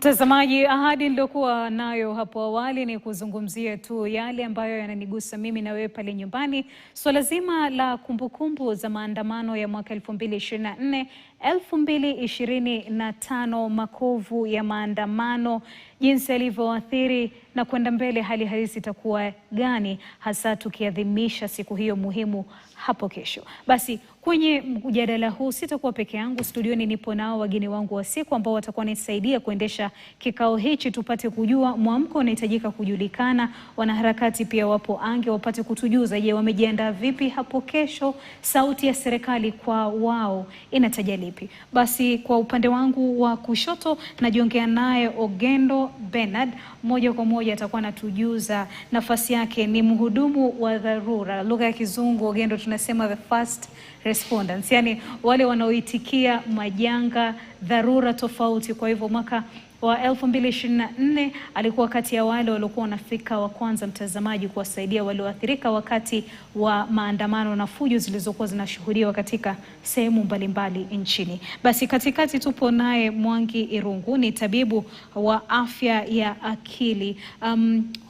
Mtazamaji, ahadi niliokuwa nayo hapo awali ni kuzungumzia tu yale ambayo yananigusa mimi na wewe pale nyumbani. Swala zima la kumbukumbu za maandamano ya mwaka 2024, 2025, makovu ya maandamano, jinsi yalivyoathiri na kwenda mbele, hali halisi itakuwa gani, hasa tukiadhimisha siku hiyo muhimu hapo kesho. Basi kwenye mjadala huu sitakuwa peke yangu. Studioni nipo nao wageni wangu wa siku ambao watakuwa nisaidia kuendesha kikao hichi, tupate kujua mwamko unahitajika kujulikana. Wanaharakati pia wapo ange, wapate kutujuza, je, wamejiandaa vipi hapo kesho? Sauti ya serikali kwa wao inataja lipi? Basi kwa upande wangu wa kushoto najiongea naye Ogendo Bernard, moja kwa moja atakuwa anatujuza nafasi yake. Ni mhudumu wa dharura, lugha ya Kizungu Ogendo tunasema the first responders, yani wale wanaoitikia majanga dharura tofauti. Kwa hivyo mwaka wa 2024 alikuwa kati ya wale waliokuwa wanafika wa kwanza, mtazamaji, kuwasaidia walioathirika wakati wa maandamano na fujo zilizokuwa zinashuhudiwa katika sehemu mbalimbali nchini. Basi katikati tupo naye Mwangi Irungu, ni tabibu wa afya ya akili.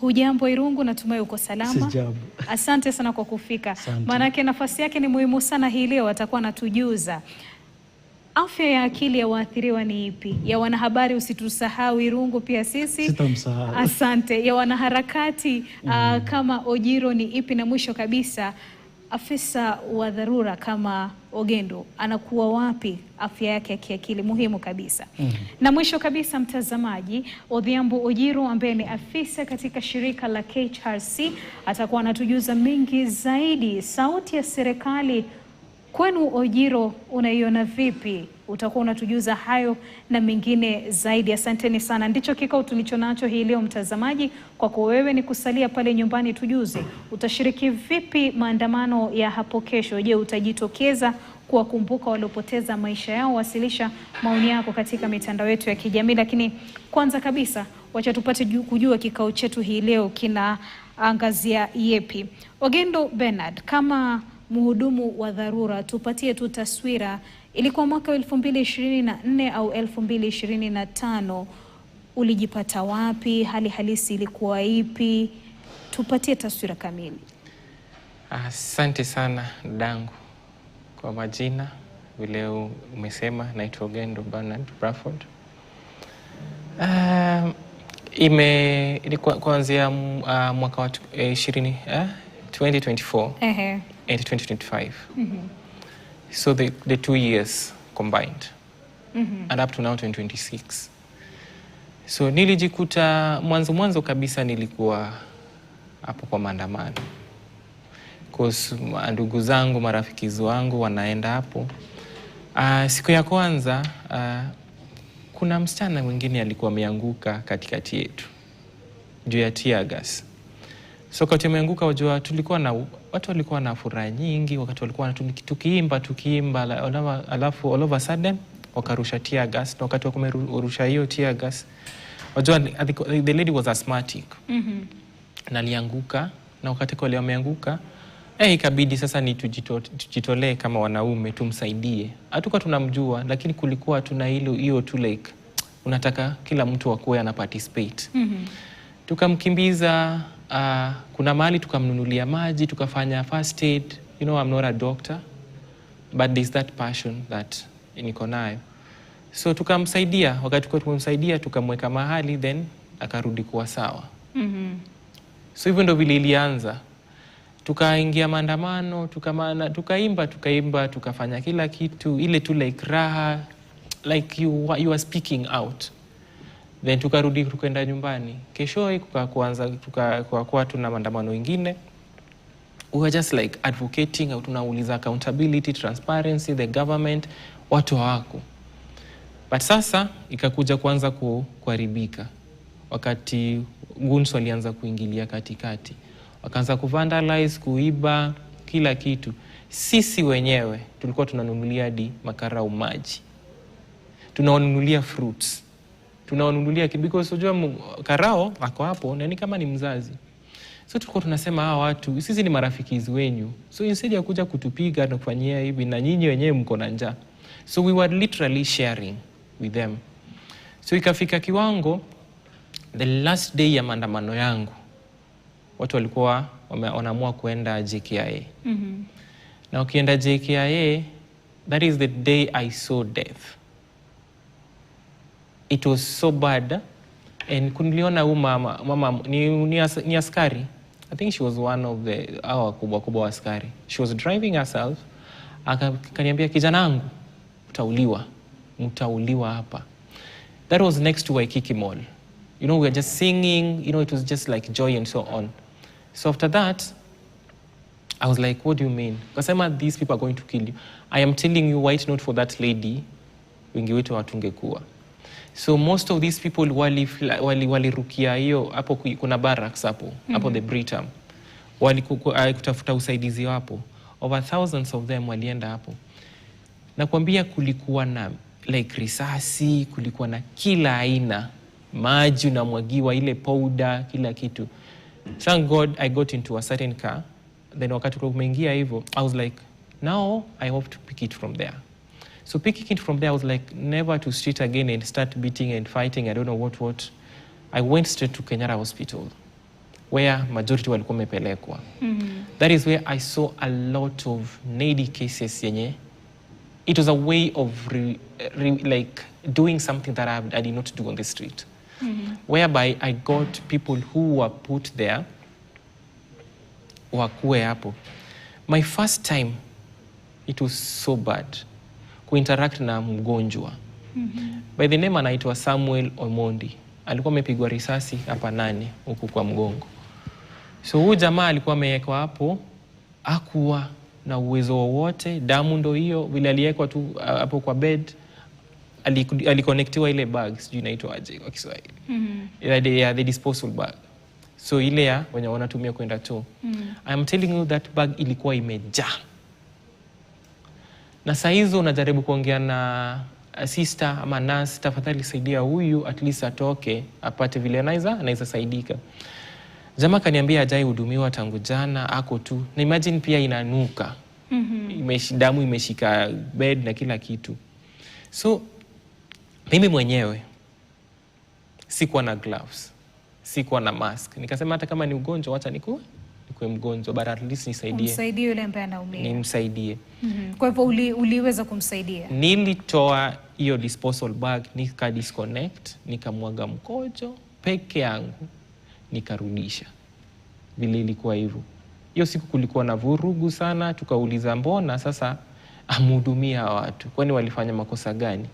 Hujambo Irungu, natumai uko salama? Sijambo. Asante sana kwa kufika. Maanake nafasi yake ni muhimu sana hii leo, atakuwa anatujuza. Afya ya akili ya waathiriwa ni ipi? Ya wanahabari usitusahau Irungu, pia sisi. Sitamsahau. Asante. Ya wanaharakati kama Ojiro ni ipi? Na mwisho kabisa, afisa wa dharura kama Ogendo anakuwa wapi afya yake ya kiakili? Muhimu kabisa. Na mwisho kabisa, mtazamaji, Odhiambo Ojiro ambaye ni afisa katika shirika la KHRC atakuwa anatujuza mengi zaidi. Sauti ya serikali kwenu Ojiro, unaiona vipi? Utakuwa unatujuza hayo na mengine zaidi. Asanteni sana. Ndicho kikao tulicho nacho hii leo, mtazamaji. Kwako wewe ni kusalia pale nyumbani, tujuze utashiriki vipi maandamano ya hapo kesho. Je, utajitokeza kuwakumbuka waliopoteza maisha yao? Wasilisha maoni yako katika mitandao yetu ya kijamii. Lakini kwanza kabisa, wacha tupate kujua kikao chetu hii leo kinaangazia yepi. Ogendo Bernard, kama mhudumu wa dharura, tupatie tu taswira. Ilikuwa mwaka 2024 au 2025, ulijipata wapi? Hali halisi ilikuwa ipi? Tupatie taswira kamili. Asante sana dangu. Kwa majina vile umesema, naitwa Ogendo Bernard Bradford. Ilikuwa kuanzia mwaka wa 2024 and 2025. So the 2 years combined. And up to now 2026. So nilijikuta mwanzo kabisa nilikuwa hapo kwa maandamano. Because ndugu zangu, marafiki wangu wanaenda hapo. Siku ya kwanza kuna msichana mwingine alikuwa ameanguka katikati yetu juu ya tear gas. So wakati ameanguka, wajua tulikuwa na watu walikuwa na furaha nyingi, wakati walikuwa tukiimba alafu all of a sudden wakarusha tear gas. Na wakati wakumerusha hiyo tear gas, wajua the lady was asthmatic. Na alianguka, na wakati kwa ameanguka ikabidi sasa ni tujitolee kama wanaume tumsaidie. Hatukuwa tunamjua, lakini kulikuwa tuna hiyo tu like unataka kila mtu akuwe ana participate. Tukamkimbiza, kuna mahali tukamnunulia maji, tukafanya first aid. You know, I'm not a doctor, but there's that passion that niko nayo. So tukamsaidia, wakati tumemsaidia tukamweka mahali, then akarudi kuwa sawa. So hivyo ndo vile ilianza. Tukaingia maandamano, tukaimba, tukafanya kila kitu, ile tu like raha, like you are speaking out. Then tukarudi tukaenda nyumbani. Kesho kukakuwa tuna maandamano mengine. We were just like advocating, au tunauliza accountability, transparency, the government, watu hawako. But sasa ikakuja kuanza kuharibika. Wakati gunso walianza kuingilia katikati. Wakaanza kuvandalize, kuiba kila kitu. Sisi wenyewe tulikuwa tunanunulia hadi makarau maji. Tunanunulia fruits. Tunawanunulia because unajua karao wako hapo na ni kama ni mzazi. So tulikuwa tunasema hawa watu sisi ni marafiki wenyu. So instead ya kuja kutupiga na kufanyia hivi, na nyinyi wenyewe mko na njaa. So we were literally sharing with them. So ikafika kiwango, the last day ya maandamano yangu, watu walikuwa wanaamua kuenda JKIA. Na ukienda JKIA, that is the day I saw death. It was so bad. And kuniliona mama ni askari. I think she was one of the kubwa askari. She was driving herself. Akaniambia, kijanangu, mtauliwa hapa. That was next to Waikiki Mall. You know, we were just singing, you know, it was just like joy and so on. So after that, I was like, what do you mean? Because these people are going to kill you. I am telling you, why it's not for that lady, wengi wetu watungekuwa. So most of these people walirukia hiyo, hapo kuna barracks hapo, hapo the Britam. Kutafuta usaidizi hapo. Over thousands of them walienda hapo. Nakwambia kulikuwa na like risasi, kulikuwa na kila aina. Maji unamwagiwa, ile powder, kila kitu. Thank God I got into a certain car. Then wakati kumeingia hivyo, I was like, now I hope to pick it from there. So picking it from there, I was like, never to street again and start beating and fighting, I don't know what. I went straight to Kenyatta Hospital, where majority walikuwa wamepelekwa. That is where I saw a lot of needy cases yenye. It was a way of like doing something that I did not do on the street. Whereby I got people who were put there, wakuwe hapo. My first time, it was so bad. Kuinteract na mgonjwa. By the name anaitwa Samuel Omondi. Alikuwa amepigwa risasi hapa nani huku kwa mgongo. So huyu jamaa alikuwa amewekwa hapo, hakuwa na uwezo wowote, damu ndo hiyo, vile aliwekwa tu hapo kwa bed, alikonektiwa ile bag, sijui inaitwa aje kwa Kiswahili. The disposal bag. So ile ya wenye wanatumia kwenda choo. I am telling you that bag ilikuwa imejaa. Na saa hizo unajaribu kuongea na sister ama nurse, tafadhali saidia huyu at least atoke apate vile anaweza saidika. Jamaa kaniambia hajai hudumiwa tangu jana, ako tu. Na imagine pia inanuka. Damu imeshika bed na kila kitu. So mimi mwenyewe sikuwa na gloves, sikuwa na mask. Nikasema hata kama ni ugonjwa, wacha nikuwe mgonjwa, but at least nisaidie. Msaidie yule ambaye anaumia. Nimsaidie. Kwa hivyo uliweza kumsaidia? Nilitoa hiyo disposal bag, nika disconnect, nikamwaga mkojo peke yangu, nikarudisha. Vile ilikuwa hivyo. Hiyo siku kulikuwa na vurugu sana, tukauliza mbona sasa amhudumia watu. Kwani walifanya makosa gani?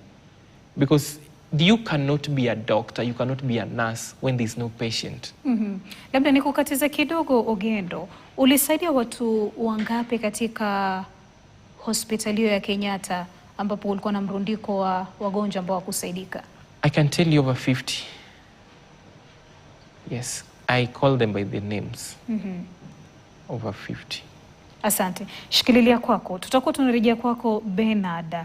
Because you cannot be a doctor, you cannot be a nurse when there is no patient. Labda nikukatiza kidogo Ogendo, ulisaidia watu wangapi katika hospitali ya Kenyatta ambapo ulikuwa na mrundiko wa wagonjwa ambao wakusaidika? I can tell you over 50. Yes, I call them by the names. Over 50. Asante. Shikililia kwako. Tutakuwa tunarejea kwako Bernard.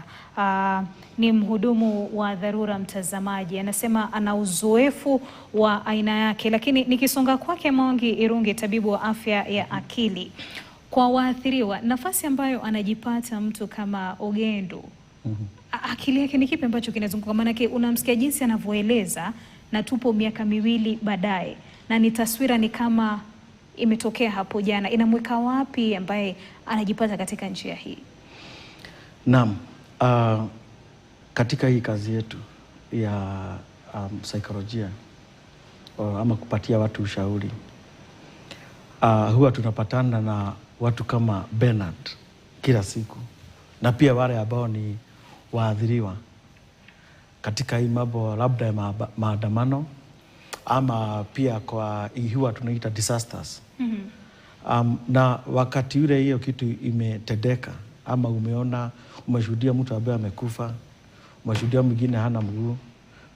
Ni mhudumu wa dharura mtazamaji. Anasema ana uzoefu wa aina yake, lakini nikisonga kwake Mwangi Irungi, tabibu wa afya ya akili. Kwa waathiriwa, nafasi ambayo anajipata mtu kama Ogendo, akili yake ni kipi ambacho kinazunguka? Maana yake unamsikia jinsi anavyoeleza, na tupo miaka 2 baadaye, na ni taswira ni kama imetokea hapo jana. Inamweka wapi ambaye anajipata katika njia hii? Naam, katika hii kazi yetu ya saikolojia ama kupatia watu ushauri, huwa tunapatana na watu kama Bernard kila siku, na pia wale ambao ni waathiriwa katika hii mambo labda ya maandamano ama pia kwa huwa tunaita disasters. Na wakati ule hiyo kitu imetendeka, ama umeshuhudia mtu ambaye amekufa, umeshuhudia mwingine hana mguu,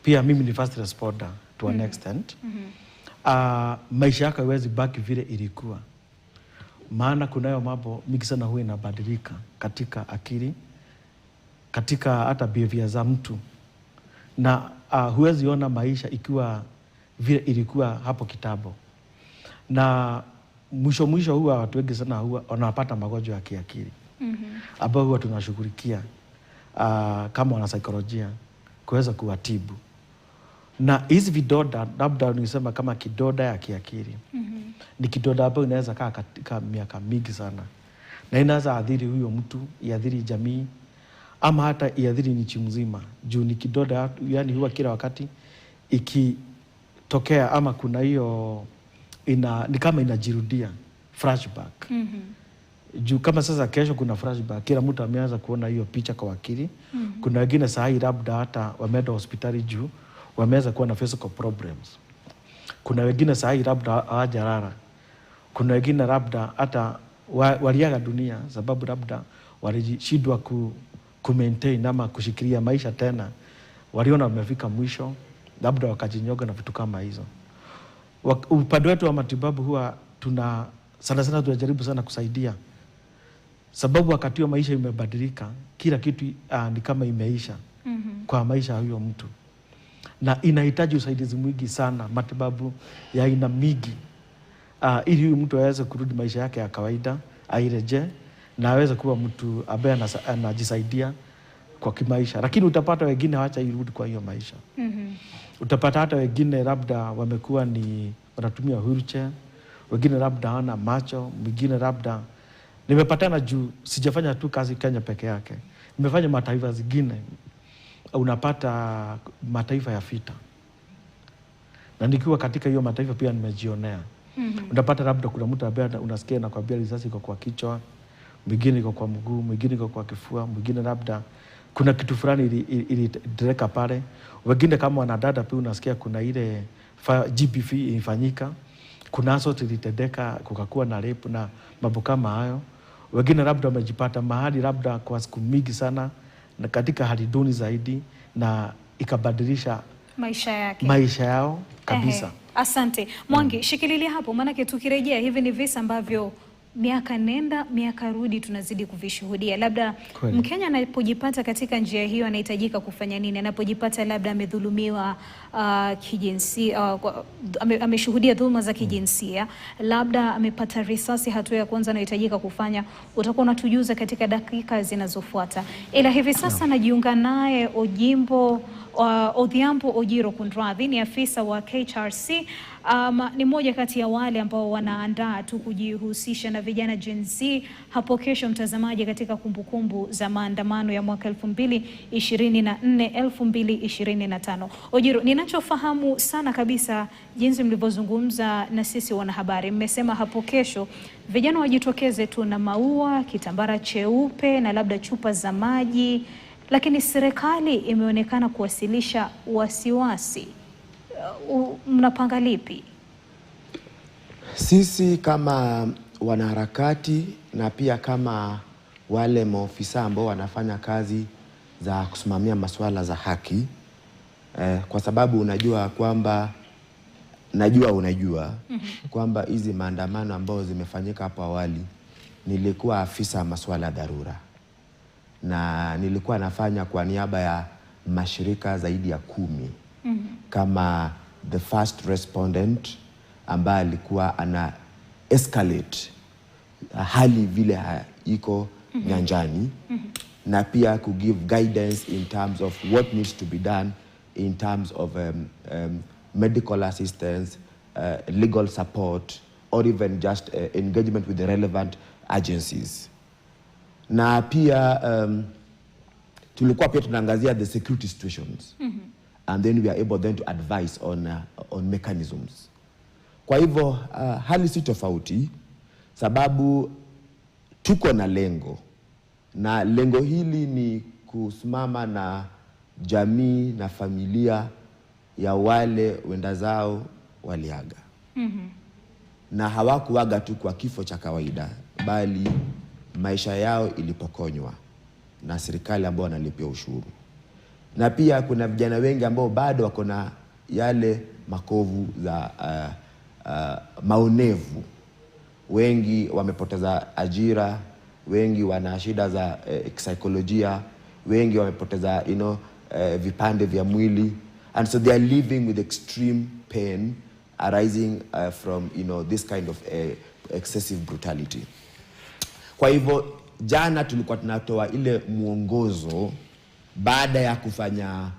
pia mimi ni first responder to an extent. Maisha yako haiwezi baki vile ilikuwa, maana kunayo mambo mingi sana huwa inabadilika katika akili, katika hata behavior za mtu, na huwezi ona maisha ikiwa vile ilikuwa hapo kitambo. Na mwisho huwa watu wengi sana huwa wanapata magonjwa ya kiakili ambao huwa tunashughulikia kama wana saikolojia kuweza kuwatibu. Na hizi vidoda labda nisema kama kidoda ya kiakili. Ni kidoda ambayo inaweza kaa katika miaka mingi sana. Na inaweza adhiri huyo mtu, iadhiri jamii, ama hata iadhiri nchi mzima. Juu ni kidoda, yani huwa kila wakati ikitokea ama kuna hiyo ni kama inajirudia flashback. Juu kama sasa kesho kuna flashback, kila mtu ameanza kuona hiyo picha kwa akili. Kuna wengine sahi labda hata wameenda hospitali juu wameanza kuwa na physical problems. Kuna wengine sahi labda hawajalala. Kuna wengine labda hata waliaga dunia sababu labda walishindwa ku maintain ama kushikilia maisha tena. Waliona wamefika mwisho, labda wakajinyoga na vitu kama hizo. Upande wetu wa matibabu huwa sana tunajaribu sana kusaidia. Sababu wakati wa maisha imebadilika, kila kitu ni kama imeisha kwa maisha ya huyo mtu. Na inahitaji usaidizi mwingi sana, matibabu ya aina mingi. Ili huyu mtu aweze kurudi maisha yake ya kawaida, aireje, na aweze kuwa mtu ambaye anajisaidia kwa kimaisha. Lakini utapata wengine hawacha irudi kwa hiyo maisha. Utapata hata wengine labda wamekuwa wanatumia wheelchair, wengine labda hawana macho, mwingine labda nimepatana juu sijafanya tu kazi Kenya peke yake. Nimefanya mataifa zingine. Unapata mataifa ya vita. Na nikiwa katika hiyo mataifa pia nimejionea. Unapata labda kuna mtu ambaye unasikia na kwambia risasi iko kwa kichwa, mwingine iko kwa mguu, mwingine iko kwa kifua, mwingine labda kuna kitu fulani ilidireka pale. Wengine kama wanadada pia unasikia kuna ile GBV ilifanyika. Kuna assault ilitendeka, kukakuwa na rape na mambo kama hayo. Wengine labda wamejipata mahali labda kwa siku mingi sana na katika hali duni zaidi na ikabadilisha maisha yao kabisa. Asante. Mwangi, shikililia hapo, maanake tukirejea hivi ni visa ambavyo miaka nenda miaka rudi tunazidi kuvishuhudia. Labda Mkenya anapojipata katika njia hiyo anahitajika kufanya nini? Anapojipata labda amedhulumiwa kijinsia, ameshuhudia dhuluma za kijinsia, labda amepata risasi, hatua ya kwanza anahitajika kufanya, utakuwa unatujuza katika dakika zinazofuata. Ila hivi sasa najiunga naye Odhiambo Ojiro Kundradhi, ni afisa wa KHRC. Ni mmoja kati ya wale ambao wanaandaa tu kujihusisha na vijana Gen Z hapo kesho, mtazamaji, katika kumbukumbu za maandamano ya mwaka 2024-2025. Ojiro, ninachofahamu sana kabisa jinsi mlivyozungumza na sisi wanahabari, mmesema hapo kesho vijana wajitokeze tu na maua, kitambara cheupe na labda chupa za maji, lakini serikali imeonekana kuwasilisha wasiwasi. Mnapanga lipi? Sisi kama wanaharakati na pia kama wale maofisa ambao wanafanya kazi za kusimamia masuala za haki, kwa sababu unajua kwamba hizi maandamano ambao zimefanyika hapo awali, nilikuwa afisa masuala dharura na nilikuwa nafanya kwa niaba ya mashirika zaidi ya 10 kama the first respondent ambaye alikuwa ana escalate hali vile iko nyanjani, na pia to give guidance in terms of what needs to be done in terms of medical assistance, legal support, or even just engagement with the relevant agencies. Na pia tulikuwa pia tunaangazia the security situations. And then we are able then to advise on mechanisms. Kwa hivyo hali si tofauti, sababu tuko na lengo. Na lengo hili ni kusimama na jamii na familia ya wale wenda zao waliaga. Na hawakuaga tu kwa kifo cha kawaida, bali maisha yao ilipokonywa na serikali ambao wanalipia ushuru. Na pia kuna vijana wengi ambao bado wako na yale makovu za maonevu. Wengi wamepoteza ajira, wengi wana shida za kisaikolojia, wengi wamepoteza vipande vya mwili, and so they are living with extreme pain arising from this kind of excessive brutality. Kwa hivyo jana tulikuwa tunatoa ile mwongozo baada ya kufanya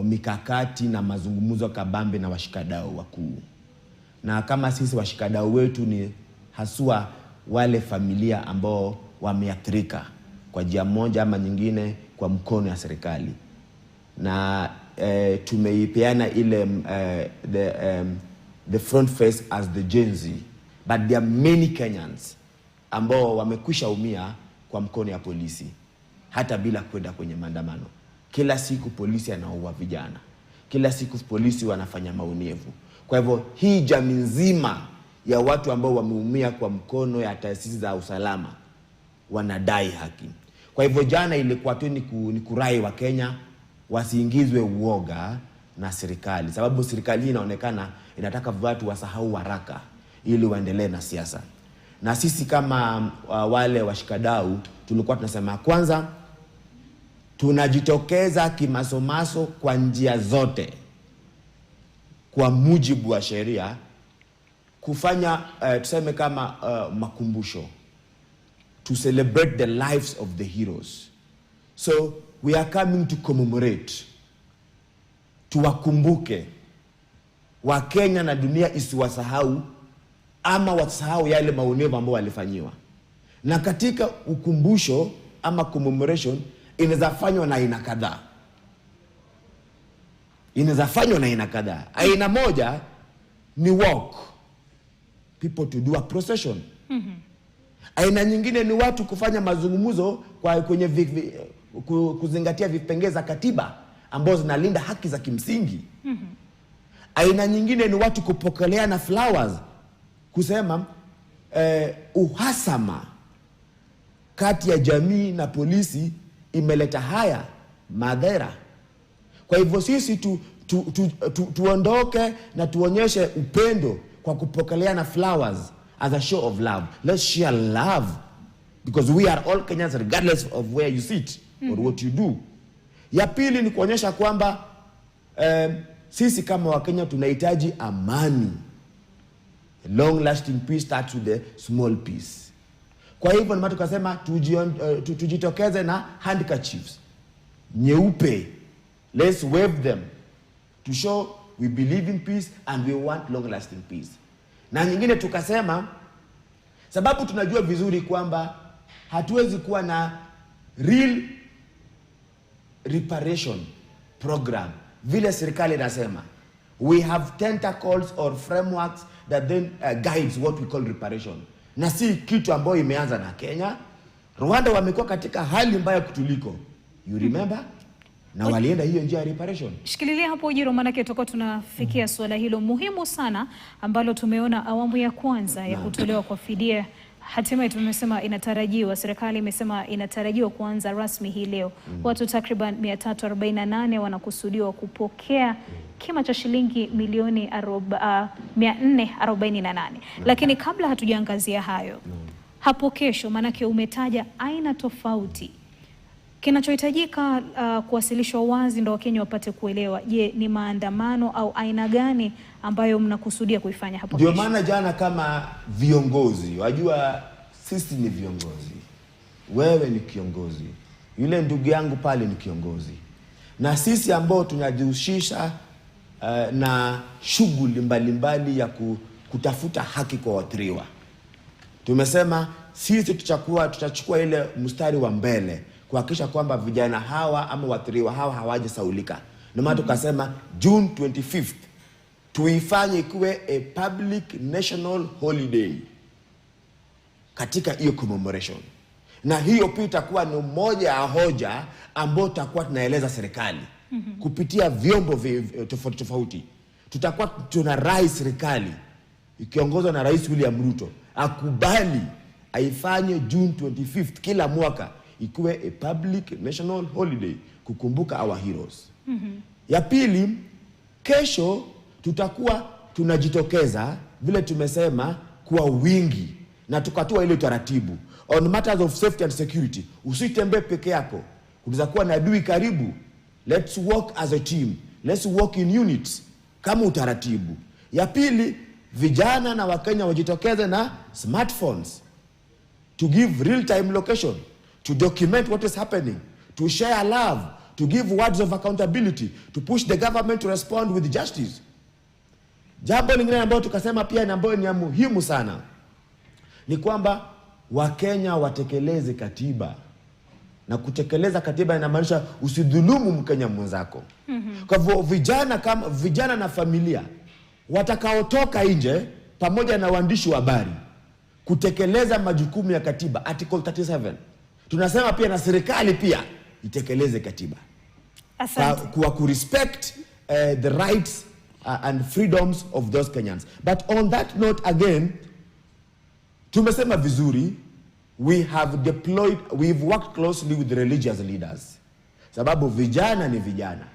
mikakati na mazungumzo kabambe na washikadau wakuu. Na kama sisi washikadau wetu ni haswa wale familia ambao wameathirika kwa njia moja ama nyingine kwa mkono ya serikali. Na tumeipeana ile the front face as the Gen Z, but there are many Kenyans ambao wamekwisha umia kwa mkono ya polisi hata bila kwenda kwenye maandamano. Kila siku polisi anaua vijana, kila siku polisi wanafanya maonevu. Kwa hivyo hii jamii nzima ya watu ambao wameumia kwa mkono ya taasisi za usalama wanadai haki. Kwa hivyo jana ilikuwa tu ni kurai wa Kenya wasiingizwe uoga na serikali, sababu serikali inaonekana inataka watu wasahau haraka ili waendelee na siasa. Na sisi kama wale washikadau tulikuwa tunasema kwanza tunajitokeza kimasomaso kwa njia zote kwa mujibu wa sheria kufanya tuseme kama makumbusho to celebrate the lives of the heroes. So we are coming to commemorate, tuwakumbuke wa Kenya na dunia isiwasahau ama wasahau yale maonevu ambao walifanyiwa. Na katika ukumbusho ama commemoration inaweza fanywa na aina kadhaa. Aina moja ni walk, people to do a procession. Aina nyingine ni watu kufanya mazungumzo kwenye kuzingatia vipengee za katiba ambazo zinalinda haki za kimsingi. Aina nyingine ni watu kupokeleana flowers, kusema uhasama kati ya jamii na polisi imeleta haya madhara. Kwa hivyo sisi tuondoke na tuonyeshe upendo kwa kupokeleana flowers as a show of love. Let's share love because we are all Kenyans regardless of where you sit or what you do. Ya pili ni kuonyesha kwamba sisi kama Wakenya tunahitaji amani. Long lasting peace starts with the small peace. Kwa hivyo ni tukasema tujitokeze na handkerchiefs nyeupe. Let's wave them to show we believe in peace and we want long lasting peace. Na nyingine tukasema sababu tunajua vizuri kwamba hatuwezi kuwa na real reparation program vile serikali inasema. We have tentacles or frameworks that then guides what we call reparation. Na si kitu ambayo imeanza na Kenya. Rwanda wamekuwa katika hali mbaya kutuliko. You remember? Na walienda hiyo njia ya reparation. Shikililia hapo Ujiro, manake tutakuwa tunafikia swala hilo muhimu sana ambalo tumeona awamu ya kwanza ya kutolewa kwa fidia. Hatimaye tumesema inatarajiwa, serikali imesema inatarajiwa kuanza rasmi hii leo. Watu takriban 348 wanakusudiwa kupokea kima cha shilingi milioni 448. Lakini kabla hatujaangazia hayo, hapo kesho, manake umetaja aina tofauti, kinachohitajika kuwasilishwa wazi ndo Wakenya wapate kuelewa. Je, ni maandamano au aina gani ambayo mnakusudia kuifanya hapo kesho? Ndio maana jana kama viongozi, wajua sisi ni viongozi. Wewe ni kiongozi. Yule ndugu yangu pale ni kiongozi. Na sisi ambao tunajihusisha na shughuli mbalimbali ya kutafuta haki kwa waathiriwa. Tumesema sisi tutachukua ile mstari wa mbele kuhakikisha kwamba vijana hawa ama waathiriwa hawa hawajasaulika. Ndio maana tukasema June 25th tuifanye ikuwe a public national holiday katika hiyo commemoration. Na hiyo pia itakuwa ni moja ya hoja ambayo tutakuwa tunaeleza serikali kupitia vyombo tofauti tofauti. Tutakuwa tunarai serikali ikiongozwa na Rais William Ruto akubali aifanye June 25th kila mwaka ikuwe a public national holiday kukumbuka our heroes. Ya pili, kesho tutakuwa tunajitokeza vile tumesema kwa wingi na tukatua ile taratibu on matters of safety and security. Usitembee peke yako, kunaweza kuwa na adui karibu. Let's work as a team, let's work in units kama utaratibu. Ya pili, vijana na Wakenya wajitokeze na smartphones to give real time location, to document what is happening, to share love, to give words of accountability, to push the government to respond with justice. Jambo lingine ambalo tukasema pia na ambayo ni ya muhimu sana ni kwamba Wakenya watekeleze katiba. Na kutekeleza katiba inamaanisha usidhulumu Mkenya mwenzako. Kwa hivyo vijana na familia watakaotoka nje pamoja na waandishi wa habari kutekeleza majukumu ya katiba, Article 37. Tunasema pia na serikali pia itekeleze katiba. Asante. Kwa kurespect the rights and freedoms of those Kenyans. But on that note again, tumesema vizuri, we've worked closely with the religious leaders. Sababu vijana ni vijana.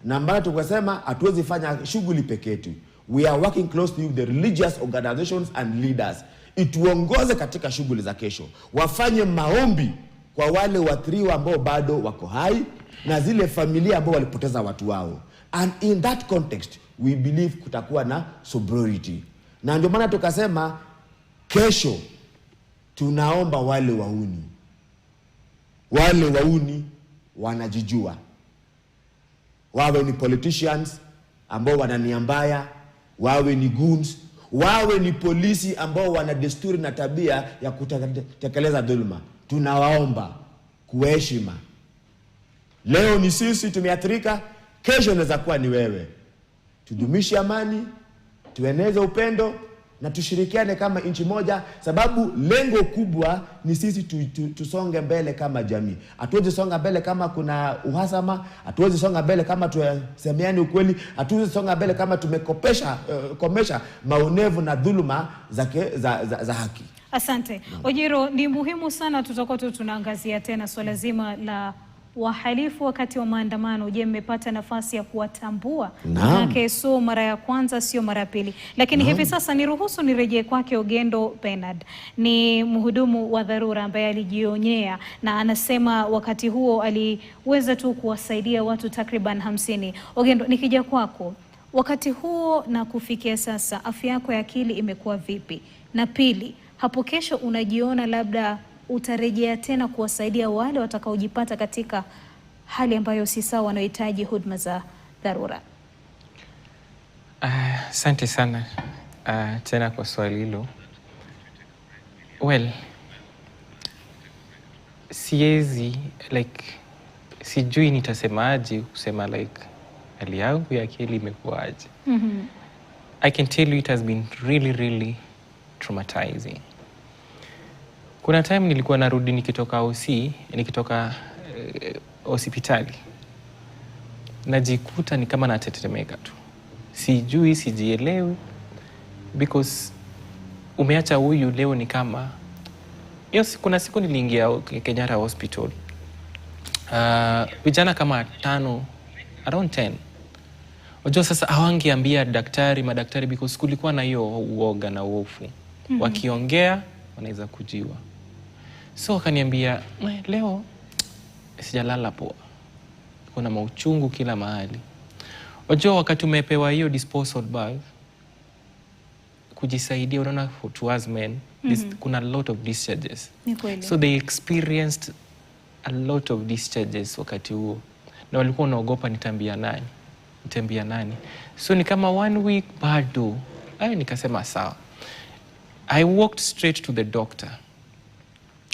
Na ambayo tukasema hatuwezi fanya shughuli peke yetu. We are working closely with the religious organizations and leaders. Ituongoze katika shughuli za kesho. Wafanye maombi kwa wale waathiriwa ambao bado wako hai na zile familia ambao walipoteza watu wao. And in that context, we believe kutakuwa na sobriety. Na ndio maana tukasema kesho tunaomba wale wauni wanajijua. Wawe ni politicians ambao wana nia mbaya, wawe ni goons, wawe ni polisi ambao wana desturi na tabia ya kutekeleza dhuluma. Tunawaomba kuheshima. Leo ni sisi tumeathirika, kesho inaweza kuwa ni wewe. Tudumishe amani, tueneze upendo na tushirikiane kama nchi moja, sababu lengo kubwa ni sisi tusonge mbele kama jamii. Hatuwezi songa mbele kama kuna uhasama, hatuwezi songa mbele kama tusemeani ukweli, hatuwezi songa mbele kama komesha maonevu na dhuluma za haki. Asante. Ojiro, ni muhimu sana tutakuwa tunaangazia tena swala zima la wahalifu wakati wa maandamano. Je, mmepata nafasi ya kuwatambua? Manake sio mara ya kwanza, sio mara ya pili. Lakini hivi sasa niruhusu nirejee kwake Ogendo Bernard. Ni mhudumu wa dharura ambaye alijionyea na anasema wakati huo aliweza tu kuwasaidia watu takriban 50. Ogendo, nikija kwako, wakati huo na kufikia sasa afya yako ya akili imekuwa vipi? Na pili, hapo kesho unajiona labda utarejea tena kuwasaidia wale watakaojipata katika hali ambayo si sawa, wanahitaji huduma za dharura? Asante sana tena kwa swali hilo. Well, sijui nitasemaje kusema hali yangu ya akili imekuwaje. I can tell you it has been really, really traumatizing. Kuna time nilikuwa narudi nikitoka hospitali. Najikuta ni kama natetemeka tu. Sijielewi because umeacha huyu leo ni kama kuna siku niliingia Kenyatta Hospital. Vijana kama 5, around 10. Wajua sasa hawangeambia madaktari because kulikuwa na hiyo uoga na hofu. Wakiongea wanaweza kujiwa. So wakaniambia, leo sijalala poa. Kuna mauchungu kila mahali. Wajua wakati umepewa hiyo disposal bag kujisaidia, unaona to us men, kuna a lot of discharges. So they experienced a lot of discharges wakati huo. Na walikuwa wanaogopa nitambia nani. So ni kama 1 week bado. Nikasema sawa. I walked straight to the doctor.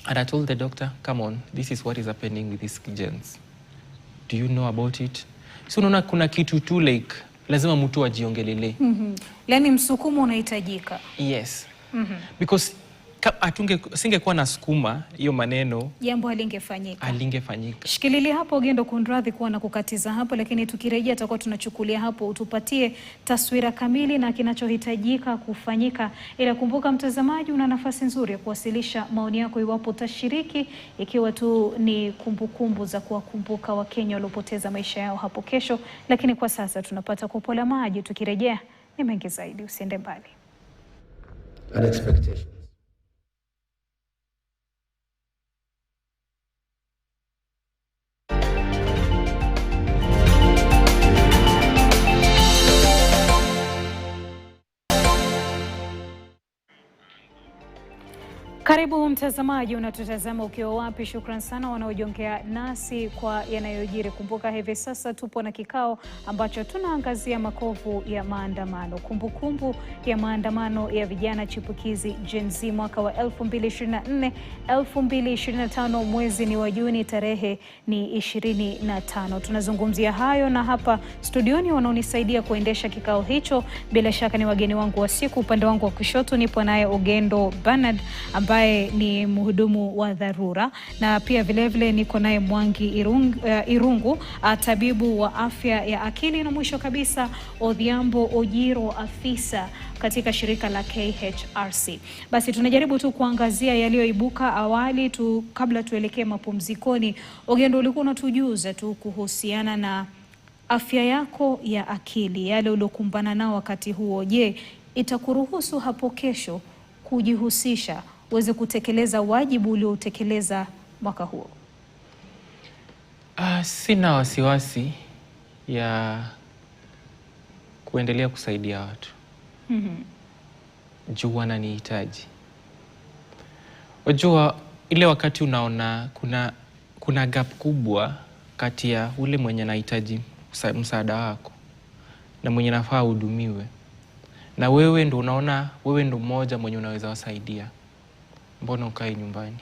And I told the doctor, come on, this is what is happening with these kids. Do you know about it? So unaona kuna kitu tu lazima mtu ajiongelele. Yaani msukumo unahitajika. Yes. Because singekuwa na sukuma hiyo maneno, jambo halingefanyika. Shikilili hapo Ogendo, kunradhi kuwa na kukatiza hapo, lakini tukirejea tutakuwa tunachukulia hapo, utupatie taswira kamili na kinachohitajika kufanyika. Ila kumbuka mtazamaji, una nafasi nzuri ya kuwasilisha maoni yako iwapo utashiriki, ikiwa tu ni kumbukumbu za kuwakumbuka Wakenya waliopoteza maisha yao hapo kesho. Lakini kwa sasa tunapata kopo la maji, tukirejea ni mengi zaidi, usiende mbali. Unexpected. Karibu mtazamaji, unatutazama ukiwa wapi? Shukran sana wanaojongea nasi kwa yanayojiri. Kumbuka hivi sasa tupo na kikao ambacho tunaangazia makovu ya maandamano, kumbukumbu ya maandamano ya vijana chipukizi Gen Z mwaka wa 2024 2025, mwezi ni wa Juni, tarehe ni 25. Tunazungumzia hayo, na hapa studioni wanaonisaidia kuendesha kikao hicho bila shaka ni wageni wangu wa siku. Upande wangu wa kushoto nipo naye Ogendo Bernard ambaye ni mhudumu wa dharura, na pia vilevile niko naye Mwangi Irungu, tabibu wa afya ya akili, na mwisho kabisa Odhiambo Ojiro, afisa katika shirika la KHRC. Basi tunajaribu tu kuangazia yaliyoibuka awali tu kabla tuelekee mapumzikoni. Ogendo, ulikuwa unatujuza tu kuhusiana na afya yako ya akili, yale uliokumbana nao wakati huo. Je, itakuruhusu hapo kesho kujihusisha uweze kutekeleza wajibu uliotekeleza mwaka huo? Sina wasiwasi ya kuendelea kusaidia watu. Juu wananihitaji. Wajua ile wakati unaona kuna gap kubwa kati ya ule mwenye anahitaji msaada wako na mwenye nafaa hudumiwe, na wewe ndo unaona wewe ndo mmoja mwenye unaweza wasaidia. Mbona ukae nyumbani?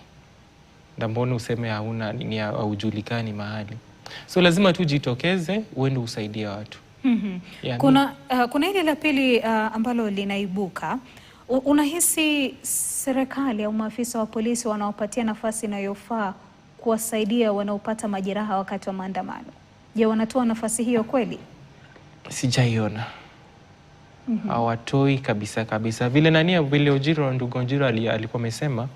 Na mbona useme hauna nini, haujulikani mahali? So lazima tu jitokeze uende usaidia watu. Yani, kuna ile la pili ambalo linaibuka. Unahisi serikali au maafisa wa polisi wanaopatia nafasi inayofaa kuwasaidia wanaopata majeraha wakati wa maandamano? Je, wanatoa nafasi hiyo kweli? Sijaiona. Hawatoi kabisa. Vile Ojiro, ndugu Ojiro alikuwa amesema,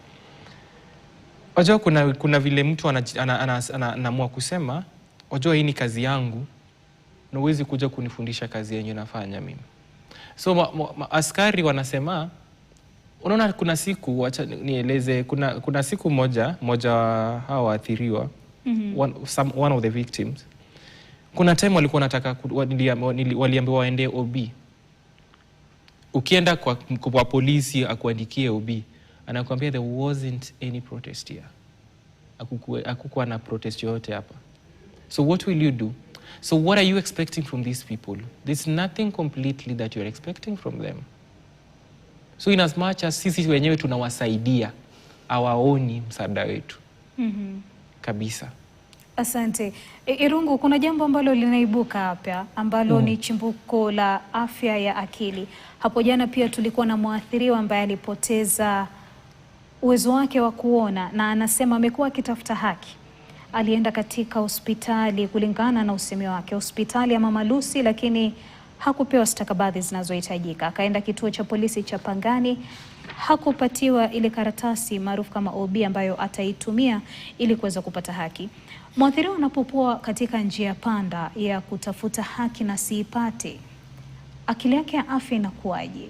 wajua kuna vile mtu anaamua kusema, wajua hii ni kazi yangu na huwezi kuja kunifundisha kazi yenye nafanya mimi. So askari wanasema, unaona kuna siku, wacha nieleze, kuna siku moja hawa waathiriwa, one of the victims, kuna time walikuwa nataka waliambiwa waende OB. Ukienda kwa polisi akuandikie OB, anakuambia there wasn't any protest here. Hakukuwa na protest yote hapa. So what will you do? So what are you expecting from these people? There's nothing completely that you're expecting from them. So in as much as sisi wenyewe tunawasaidia, hawaoni msaada wetu. Kabisa. Asante. Irungu, kuna jambo ambalo linaibuka hapa ambalo ni chimbuko la afya ya akili. Hapo jana pia tulikuwa na mwathiriwa ambaye alipoteza uwezo wake wa kuona, na anasema amekuwa akitafuta haki. Alienda katika hospitali, kulingana na usemi wake, hospitali ya Mama Lucy, lakini hakupewa stakabadhi zinazohitajika. Akaenda kituo cha polisi cha Pangani, hakupatiwa ile karatasi maarufu kama OB ambayo ataitumia ili kuweza kupata haki. Mwathiriwa anapokuwa katika njia panda ya kutafuta haki na siipate, akili yake ya afya inakuwaje?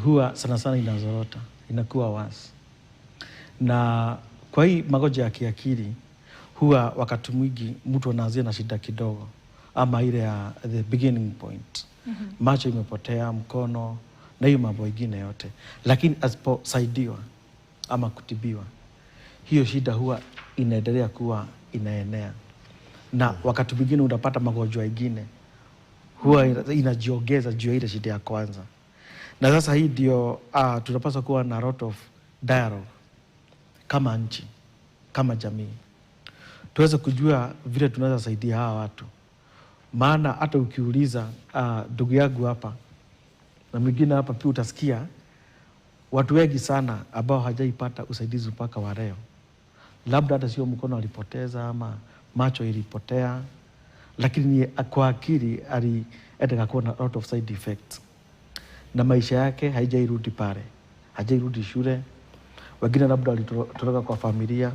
Huwa sana inazorota, inakuwa wasi. Na kwa hii magonjwa ya kiakili, huwa wakati mwingi mtu anaanzia na shida kidogo, ama ile ya the beginning point. Macho imepotea, mkono na hiyo mambo mengine yote. Lakini asiposaidiwa ama kutibiwa, hiyo shida huwa inaendelea kuwa inaenea. Na wakati mwingine unapata magonjwa mengine huwa inajiongeza juu ya ile shida ya kwanza. Na sasa hii ndio tunapaswa kuwa na lot of dialogue kama nchi, kama jamii. Tuweze kujua vile tunaweza saidia hawa watu. Maana hata ukiuliza ndugu yangu hapa na mwingine hapa pia, utasikia watu wengi sana ambao hajaipata usaidizi mpaka wa leo. Labda hata sio mkono alipoteza ama macho ilipotea, lakini kwa akili alienda kuwa na lot of side effects. Na maisha yake haijairudi pale, hajairudi shule. Wengine labda walitoroka kwa familia.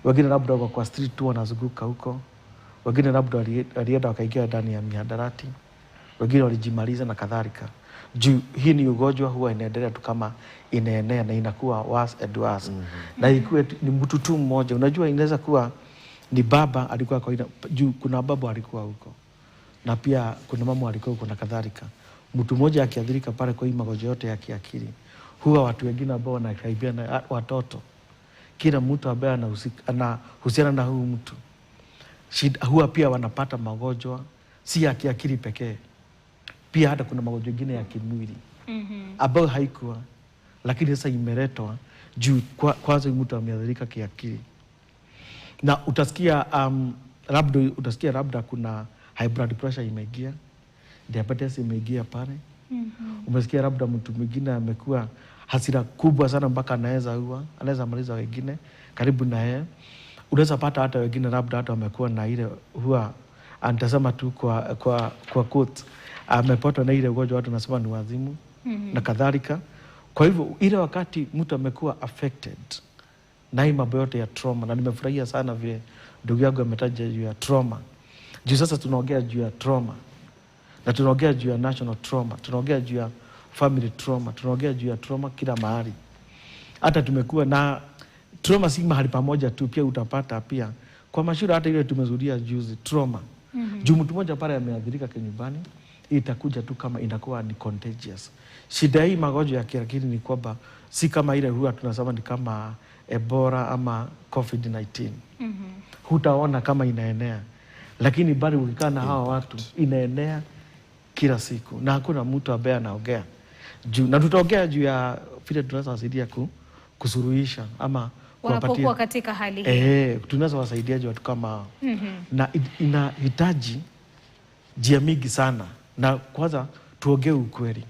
Wengine labda kwa street tu wanazunguka huko. Wengine labda walienda wakaingia ndani ya mihadarati. Wengine walijimaliza na kadhalika. Juu hii ni ugonjwa huwa inaendelea tu kama inaenea na inakuwa worse and worse. Na ikuwe ni mtu tu mmoja. Unajua inaweza kuwa ni baba alikuwa kwa juu kuna baba alikuwa huko. Na pia kuna mama alikuwa huko na kadhalika. Mtu mmoja akiathirika pale kwa hii magonjwa yote ya kiakili, huwa watu wengine ambao wanakaribia na watoto, kila mtu ambaye anahusiana na huyu mtu huwa pia wanapata magonjwa si ya kiakili pekee, pia hata kuna magonjwa mengine ya kimwili ambayo haikuwa, lakini sasa imeletwa juu kwanza mtu ameathirika kiakili. Na utasikia labda kuna high blood pressure imeingia, diabetes imeingia pale. Umesikia labda mtu mwingine amekuwa hasira kubwa sana mpaka anaweza maliza wengine karibu na yeye. Unaweza pata hata wengine labda hata wamekuwa na ile huwa anasema tu kwa quote amepatwa na ile ugonjwa watu nasema ni wazimu na kadhalika. Kwa hivyo ile wakati mtu amekuwa affected na hii mambo yote ya trauma, na nimefurahia sana vile ndugu yangu ametaja juu ya trauma. Juu sasa tunaongea juu ya trauma, na tunaongea juu ya national trauma, tunaongea juu ya family trauma, tunaongea juu ya trauma kila mahali. Hata tumekuwa na trauma si mahali pamoja tu, pia utapata pia kwa mashule, hata ile tumezudia juzi trauma. Juu mtu mmoja pale ameathirika kinyumbani, itakuja tu kama inakuwa ni contagious. Shida hii magonjwa ya kiakili ni kwamba si kama ile huwa tunasema ni kama Ebola ama COVID-19. Hutaona kama inaenea, lakini bali ukikaa na hawa watu inaenea kila siku, na hakuna mtu ambaye anaongea juu. Na tutaongea juu ya vile tunaweza wasaidia kusuruhisha ama wanapokuwa katika hali hii. Tunaweza wasaidiaje watu kama na inahitaji njia mingi sana. Na kwanza tuongee ukweli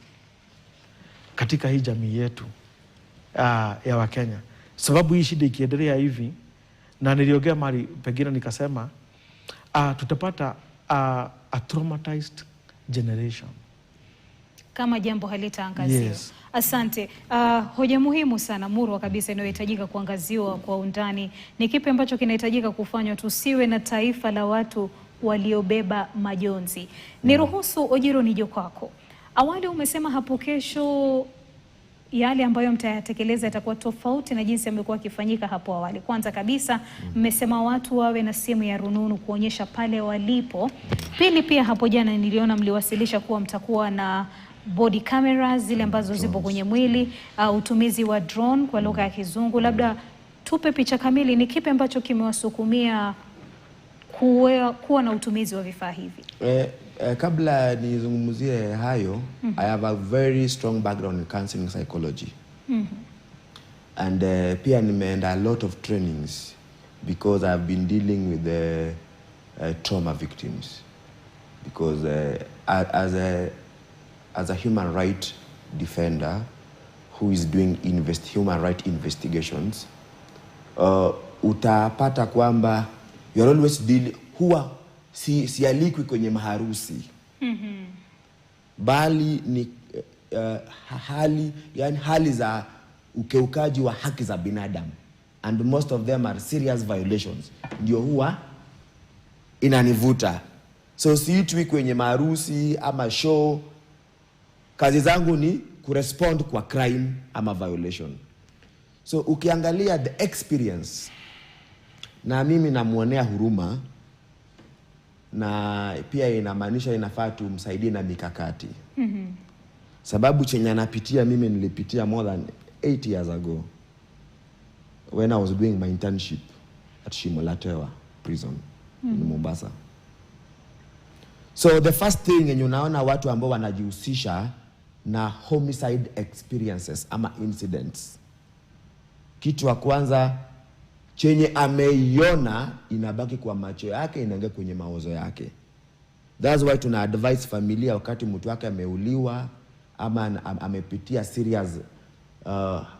katika hii jamii yetu ya Wakenya, sababu hii shida ikiendelea hivi, na niliongea mahali pengine nikasema tutapata a traumatized generation kama jambo halitaangaziwa. Yes. Asante. Hoja muhimu sana murwa kabisa inayohitajika kuangaziwa kwa undani. Ni kipi ambacho kinahitajika kufanywa tusiwe na taifa la watu waliobeba majonzi? Niruhusu Ojiro nije kwako. Awali umesema hapo kesho yale ambayo mtayatekeleza yatakuwa tofauti na jinsi yamekuwa yakifanyika hapo awali. Kwanza kabisa mmesema watu wawe na simu ya rununu kuonyesha pale walipo. Pili, pia hapo jana niliona mliwasilisha kuwa mtakuwa na body cameras zile ambazo zipo kwenye mwili, utumizi wa drone kwa lugha ya Kizungu. Labda tupe picha kamili, ni kipi ambacho kimewasukumia kuwa na utumizi wa vifaa hivi? Kabla nizungumzie hayo, I have a very strong background in counseling psychology. And pia nimeenda a lot of trainings because I've been dealing with the trauma victims. Because as a human right defender who is doing human right investigations, utapata kwamba you're always dealing, huwa sialikwi kwenye maharusi, bali ni hali za ukeukaji wa haki za binadamu, and most of them are serious violations, ndio huwa inanivuta. So siitwi kwenye maharusi ama show. Kazi zangu ni kurespond kwa crime ama violation. So ukiangalia the experience, na mimi namuonea huruma, na pia inamaanisha inafaa tumsaidie na mikakati. Sababu chenye anapitia mimi nilipitia more than 8 years ago when I was doing my internship at Shimolatewa prison in Mombasa. So the first thing yenye unaona watu ambao wanajihusisha na homicide experiences ama incidents, kitu wa kwanza chenye ameiona inabaki kwa macho yake, inaingia kwenye mawazo yake. That's why tuna advise familia wakati mtu wake ameuliwa ama amepitia serious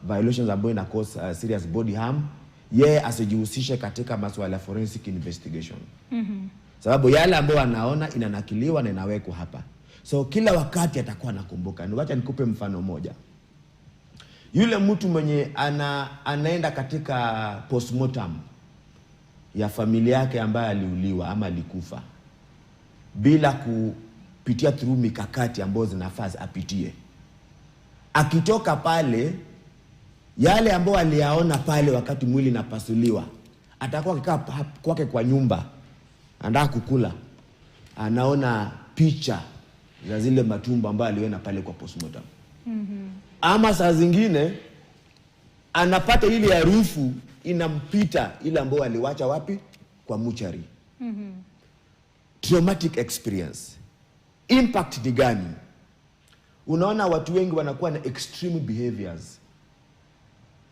violations ambayo ina cause serious body harm, yeye asijihusishe katika masuala ya forensic investigation. Sababu yale ambayo anaona inanakiliwa na inawekwa hapa. So kila wakati atakuwa anakumbuka. Wacha nikupe mfano moja. Yule mtu mwenye anaenda katika postmortem ya familia yake ambaye aliuliwa ama alikufa bila kupitia through mikakati ambayo zinafaa apitie, akitoka pale, yale ambayo aliyaona pale wakati mwili napasuliwa, atakuwa akikaa kwake kwa nyumba, anataka kukula, anaona picha za zile matumbo ambayo aliona pale kwa postmortem. ama saa zingine anapata ile harufu inampita ile ambayo aliwacha wapi? Kwa muchari. Traumatic experience. Impact ni gani? Unaona watu wengi wanakuwa na extreme behaviors,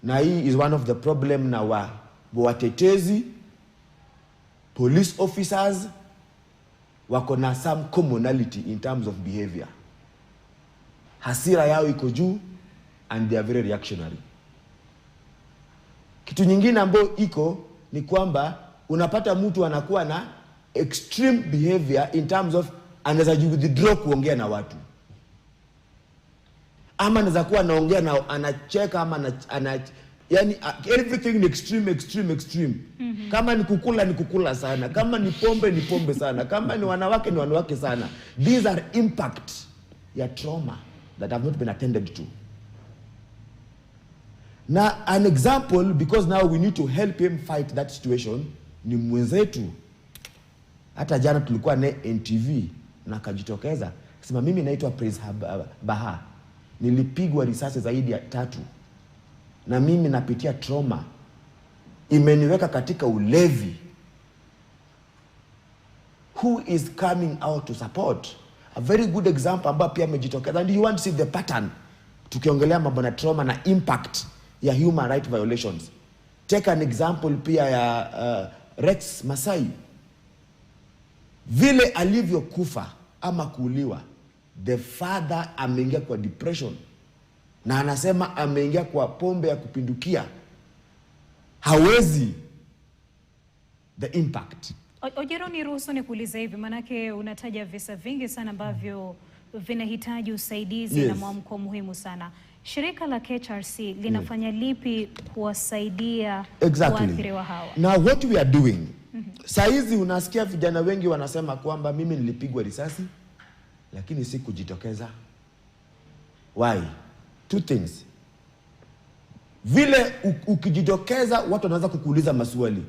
na hii is one of the problem na watetezi, police officers wako na some commonality in terms of behavior. Hasira yao iko juu and they are very reactionary. Kitu nyingine ambayo iko ni kwamba unapata mtu anakuwa na extreme behavior in terms of anaweza withdraw kuongea na watu, ama anaweza kuwa anaongea na anacheka, ama yani everything ni extreme. Kama ni kukula sana, kama ni pombe sana, kama ni wanawake sana. These are impact ya trauma that have not been attended to. Now an example, because now we need to help him fight that situation, ni mwenzetu. Hata jana tulikuwa na NTV na akajitokeza akasema, mimi naitwa Prince Baha, nilipigwa risasi zaidi ya 3 na mimi napitia trauma, imeniweka katika ulevi. Who is coming out to support? A very good example ambayo pia amejitokeza. And you want to see the pattern tukiongelea mambo na trauma na impact ya human right violations. Take an example pia ya Rex Masai, vile alivyokufa ama kuuliwa, the father ameingia kwa depression na anasema ameingia kwa pombe ya kupindukia, hawezi the impact. Ojero, niruhusu nikuulize hivi, manake unataja visa vingi sana ambavyo vinahitaji usaidizi na mwamko muhimu sana. Shirika la KHRC linafanya lipi kuwasaidia waathiriwa hawa? Now what we are doing, saizi unasikia vijana wengi wanasema kwamba mimi nilipigwa risasi lakini si kujitokeza. Why? 2 things. Vile ukijitokeza watu wanaanza kukuuliza maswali.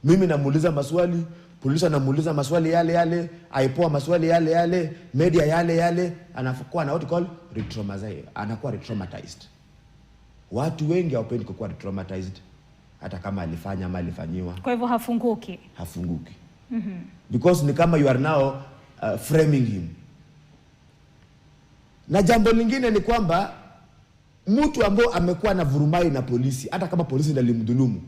Mimi namuuliza maswali, polisi anamuuliza maswali yale, aipoa maswali yale, media yale, anakuwa na what you call anakuwa re-traumatized. Watu wengi hawapendi kuwa re-traumatized hata kama alifanya ama alifanyiwa. Kwa hivyo hafunguki. Because ni kama you are now framing him. Na jambo lingine ni kwamba mtu ambao amekuwa na vurumai na polisi, hata kama polisi ndio alimdhulumu,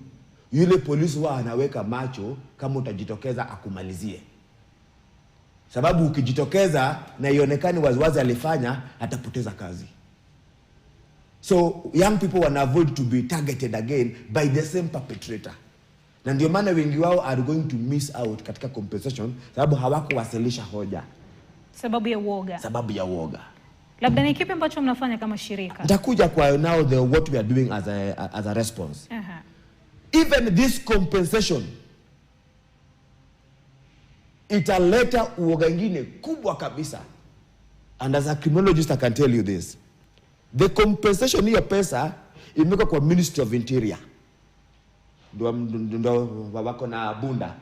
yule polisi anaweka macho kama utajitokeza akumalizie. Sababu ukijitokeza na ionekane waziwazi alifanya, atapoteza kazi. So young people want to avoid to be targeted again by the same perpetrator. Na ndio maana wengi wao are going to miss out katika compensation sababu hawakuwasilisha hoja. Sababu ya uoga. Labda ni kipi ambacho mnafanya kama shirika? Nitakuja kwa now what we are doing as a response. Even this compensation italeta uoga ngine kubwa kabisa. And as a criminologist I can tell you this. The compensation hiyo pesa imewekwa kwa Ministry of Interior. Ndio wako na bunda.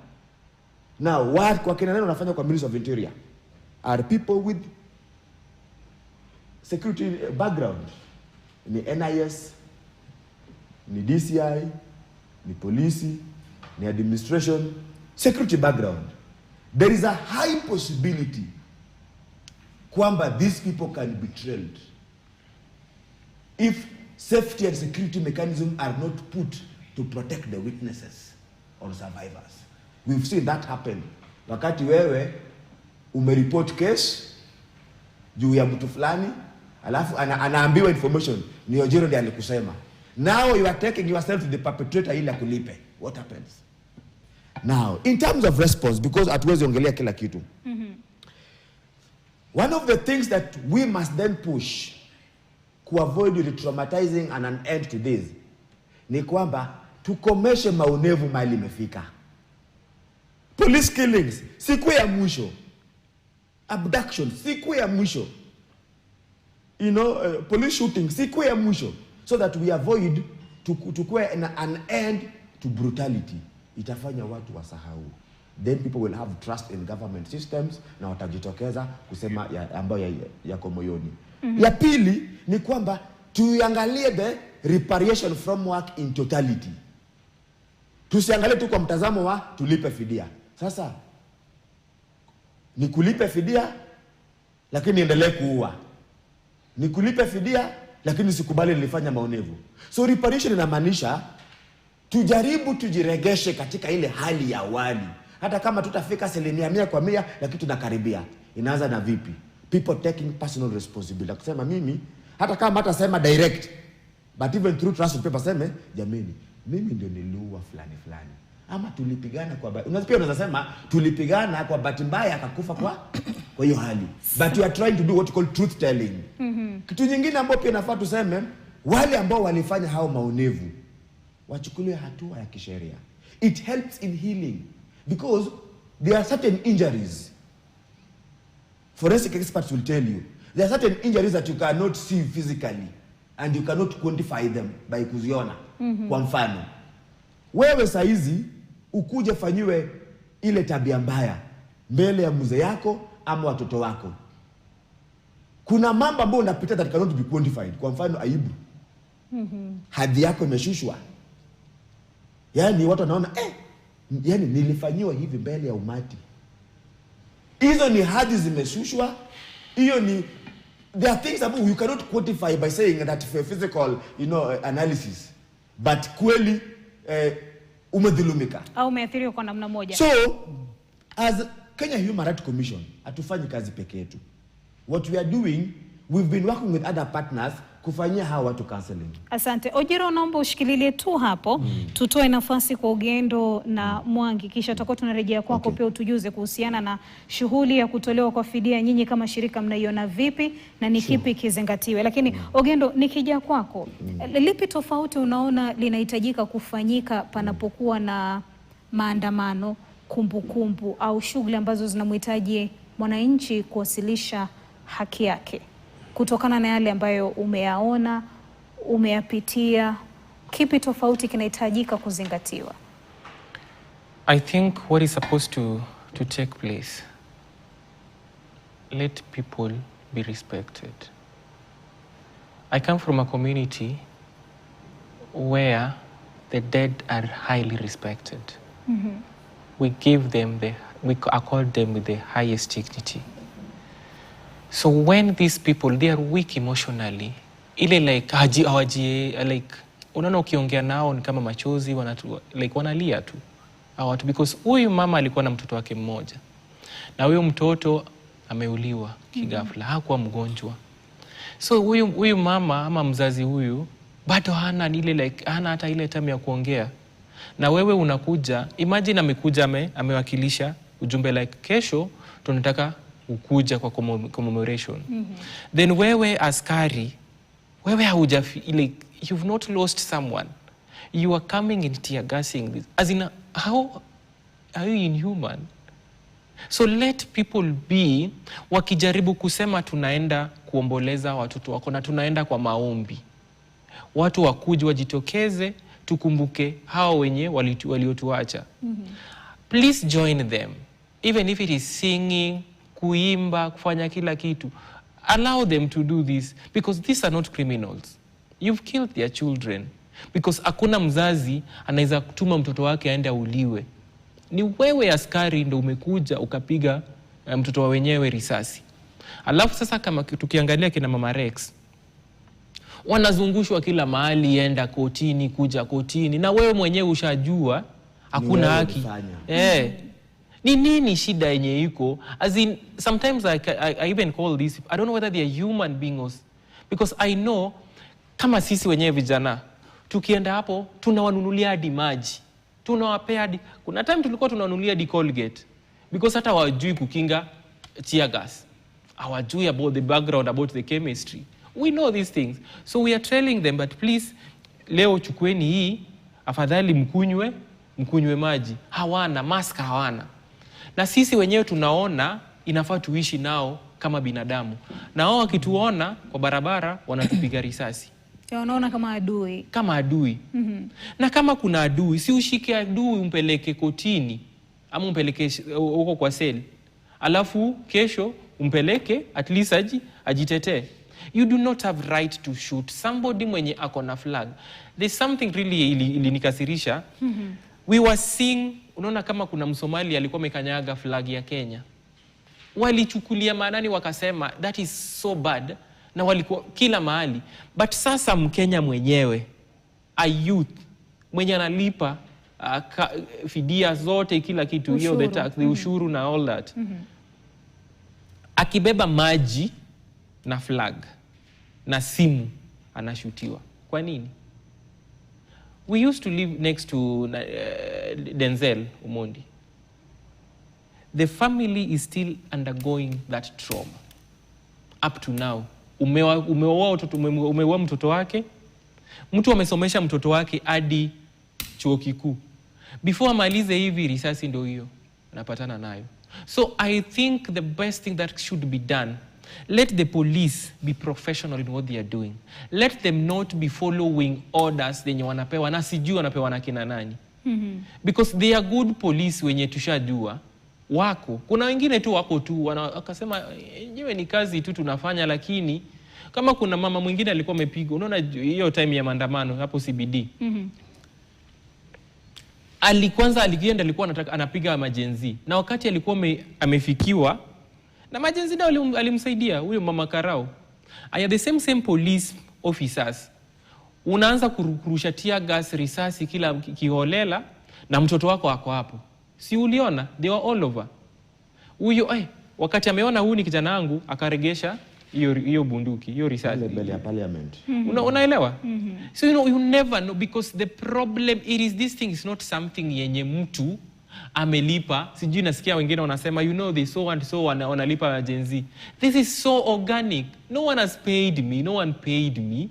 Now what kwa kina nani wanafanya kwa Ministry of Interior? Are people with security background. Ni NIS, ni DCI, ni polisi, ni administration, security background. There is a high possibility kwamba these people can be trailed if safety and security mechanisms are not put to protect the witnesses or survivors. We've seen that happen. Wakati wewe umereport case juu ya mtu fulani, alafu anaambiwa information ni Ojero ndiye alikusema. Now you are taking yourself to the perpetrator ili akulipe. What happens? Now, in terms of response, because hatuwezi ongelea kila kitu. One of the things that we must then push to avoid re-traumatizing and an end to this ni kwamba tukomeshe maonevu mahali imefika. Police killings, siku ya mwisho. Abduction, siku ya mwisho. Police shooting, siku ya mwisho. So that we avoid tukue an end to brutality. Itafanya watu wasahau. Then people will have trust in government systems na watajitokeza kusema ambayo yako moyoni. Ya pili ni kwamba tuangalie the reparation framework in totality. Tusiangalie tu kwa mtazamo wa tulipe fidia. Sasa nikulipe fidia lakini niendelee kuua, nikulipe fidia lakini sikubali nilifanya maonevu. So reparation inamaanisha tujaribu tujiregeshe katika ile hali ya awali, hata kama tutafika 100% lakini tunakaribia. Inaanza na vipi? People taking personal responsibility. Kusema mimi, hata kama hata sema direct, but even through trust paper, sema jamani, mimi ndio niliua fulani. Ama tulipigana kwa unaweza sema tulipigana kwa bahati mbaya akakufa kwa hiyo hali. But you are trying to do what you call truth telling. Kitu nyingine ambacho pia nafaa tuseme, wale ambao walifanya hao maonevu wachukuliwe hatua ya kisheria. It helps in healing because there are certain injuries. Forensic experts will tell you there are certain injuries that you cannot see physically and you cannot quantify them by kuziona. Kwa mfano, wewe saizi ukuje fanyiwe ile tabia mbaya mbele ya mzee yako ama watoto wako, kuna mambo ambayo unapita that cannot be quantified. Kwa mfano, aibu. Hadhi yako imeshushwa. Yaani watu wanaona yaani nilifanyiwa hivi mbele ya umati. Hizo ni hadhi zimeshushwa. Hiyo ni, there are things that you cannot quantify by saying that for physical, analysis. But kweli umedhulumika au umeathiriwa kwa namna moja. So as Kenya Human Rights Commission, hatufanyi kazi peke yetu. What we are doing, we've been working with other partners kufanyia hawa watu counseling. Asante. Ojero, naomba ushikililie tu hapo. Tutoe nafasi kwa Ogendo na Mwangi, kisha tutakuwa tunarejea kwako. Pia utujuze kuhusiana na shughuli ya kutolewa kwa fidia, nyinyi kama shirika mnaiona vipi na ni kipi kizingatiwe. Lakini Ogendo, nikija kwako, lipi tofauti unaona linahitajika kufanyika panapokuwa na maandamano, kumbukumbu au shughuli ambazo zinamhitaji mwananchi kuwasilisha haki yake? Kutokana na yale ambayo umeyaona, umeyapitia, kipi tofauti kinahitajika kuzingatiwa? I think what is supposed to take place, let people be respected. I come from a community where the dead are highly respected. We give them we accord them with the highest dignity. So when these people, they are weak emotionally, ile like unaona ukiongea nao ni kama machozi, wanalia tu watu, because huyu mama alikuwa na mtoto wake mmoja na huyu mtoto ameuliwa kigafla, hakuwa mgonjwa. So huyu mama ama mzazi huyu bado hana hata ile time ya kuongea. Na wewe unakuja, imagine amekuja amewakilisha ujumbe kesho tunataka ukuja kwa commemoration. Then wewe askari, wewe you've not lost someone. You are coming in tear gassing this. As in, how are you inhuman? So let people be, wakijaribu kusema tunaenda kuomboleza watoto wako na tunaenda kwa maombi, watu wakuje wajitokeze, tukumbuke hao wenye waliotuacha. Please join them. Even if it is singing, kuimba, kufanya kila kitu, allow them to do this, because these are not criminals. You've killed their children. Because hakuna mzazi anaweza kutuma mtoto wake aende auliwe. Ni wewe askari ndo umekuja ukapiga mtoto wa wenyewe risasi. Alafu sasa kama tukiangalia kina Mama Rex, wanazungushwa kila mahali, enda kotini, kuja kotini, na wewe mwenyewe ushajua hakuna haki. Ni nini shida yenye iko? As in, sometimes I even call this, I don't know whether they are human beings, because I know kama sisi wenyewe vijana tukienda hapo tunawanunulia hadi maji, tunawapea hadi, kuna time tulikuwa tunawanunulia hadi Colgate, because hata hawajui kukinga tear gas, hawajui about the background, about the chemistry. We know these things, so we are telling them, but please, leo chukueni hii, afadhali mkunywe maji. Hawana mask, hawana. Na sisi wenyewe tunaona inafaa tuishi nao kama binadamu, na wao wakituona kwa barabara wanatupiga risasi. Wanaona kama adui. Na kama kuna adui, si ushike adui umpeleke kotini ama umpeleke huko kwa seli, alafu kesho umpeleke at least ajitetee. You do not have right to shoot somebody mwenye ako na flag. There's something really ilinikasirisha. We were seeing, unaona kama kuna Msomali alikuwa amekanyaga flag ya Kenya. Walichukulia maanani wakasema that is so bad, na walikuwa kila mahali. But sasa Mkenya mwenyewe, a youth mwenye analipa fidia zote kila kitu, hiyo the tax, the ushuru na all that, akibeba maji na flag na simu anashutiwa. Kwa nini? We used to live next to Denzel Omondi. The family is still undergoing that trauma up to now. Umeoa mtoto wake, mtu amesomesha mtoto wake hadi chuo kikuu. Before amalize hivi risasi ndio hiyo anapatana nayo. So I think the best thing that should be done, let the police be professional in what they are doing. Let them not be following orders zenye wanapewa na sijui wanapewa na kina nani. Because they are good police wenye tushajua wako. Kuna wengine tu wako tu wakasema yenyewe ni kazi tu tunafanya, lakini kama kuna mama mwingine alikuwa amepigwa, unaona hiyo time ya maandamano hapo CBD. Alikienda alikuwa anapiga majenzi, na wakati alikuwa amefikiwa na majenzi ndio alimsaidia huyo mama Karao. Aya, the same police officers unaanza kurusha tear gas, risasi kila kiholela, na mtoto wako ako hapo. Si uliona? They were all over. Huyo wakati ameona huyu ni kijana wangu akaregesha hiyo bunduki, hiyo risasi mbele ya parliament. Unaelewa? So you never know, because the problem it is, this thing is not something yenye mtu amelipa. Sijui nasikia wengine wanasema they so and so wanalipa agency. This is so organic. No one has paid me. No one paid me.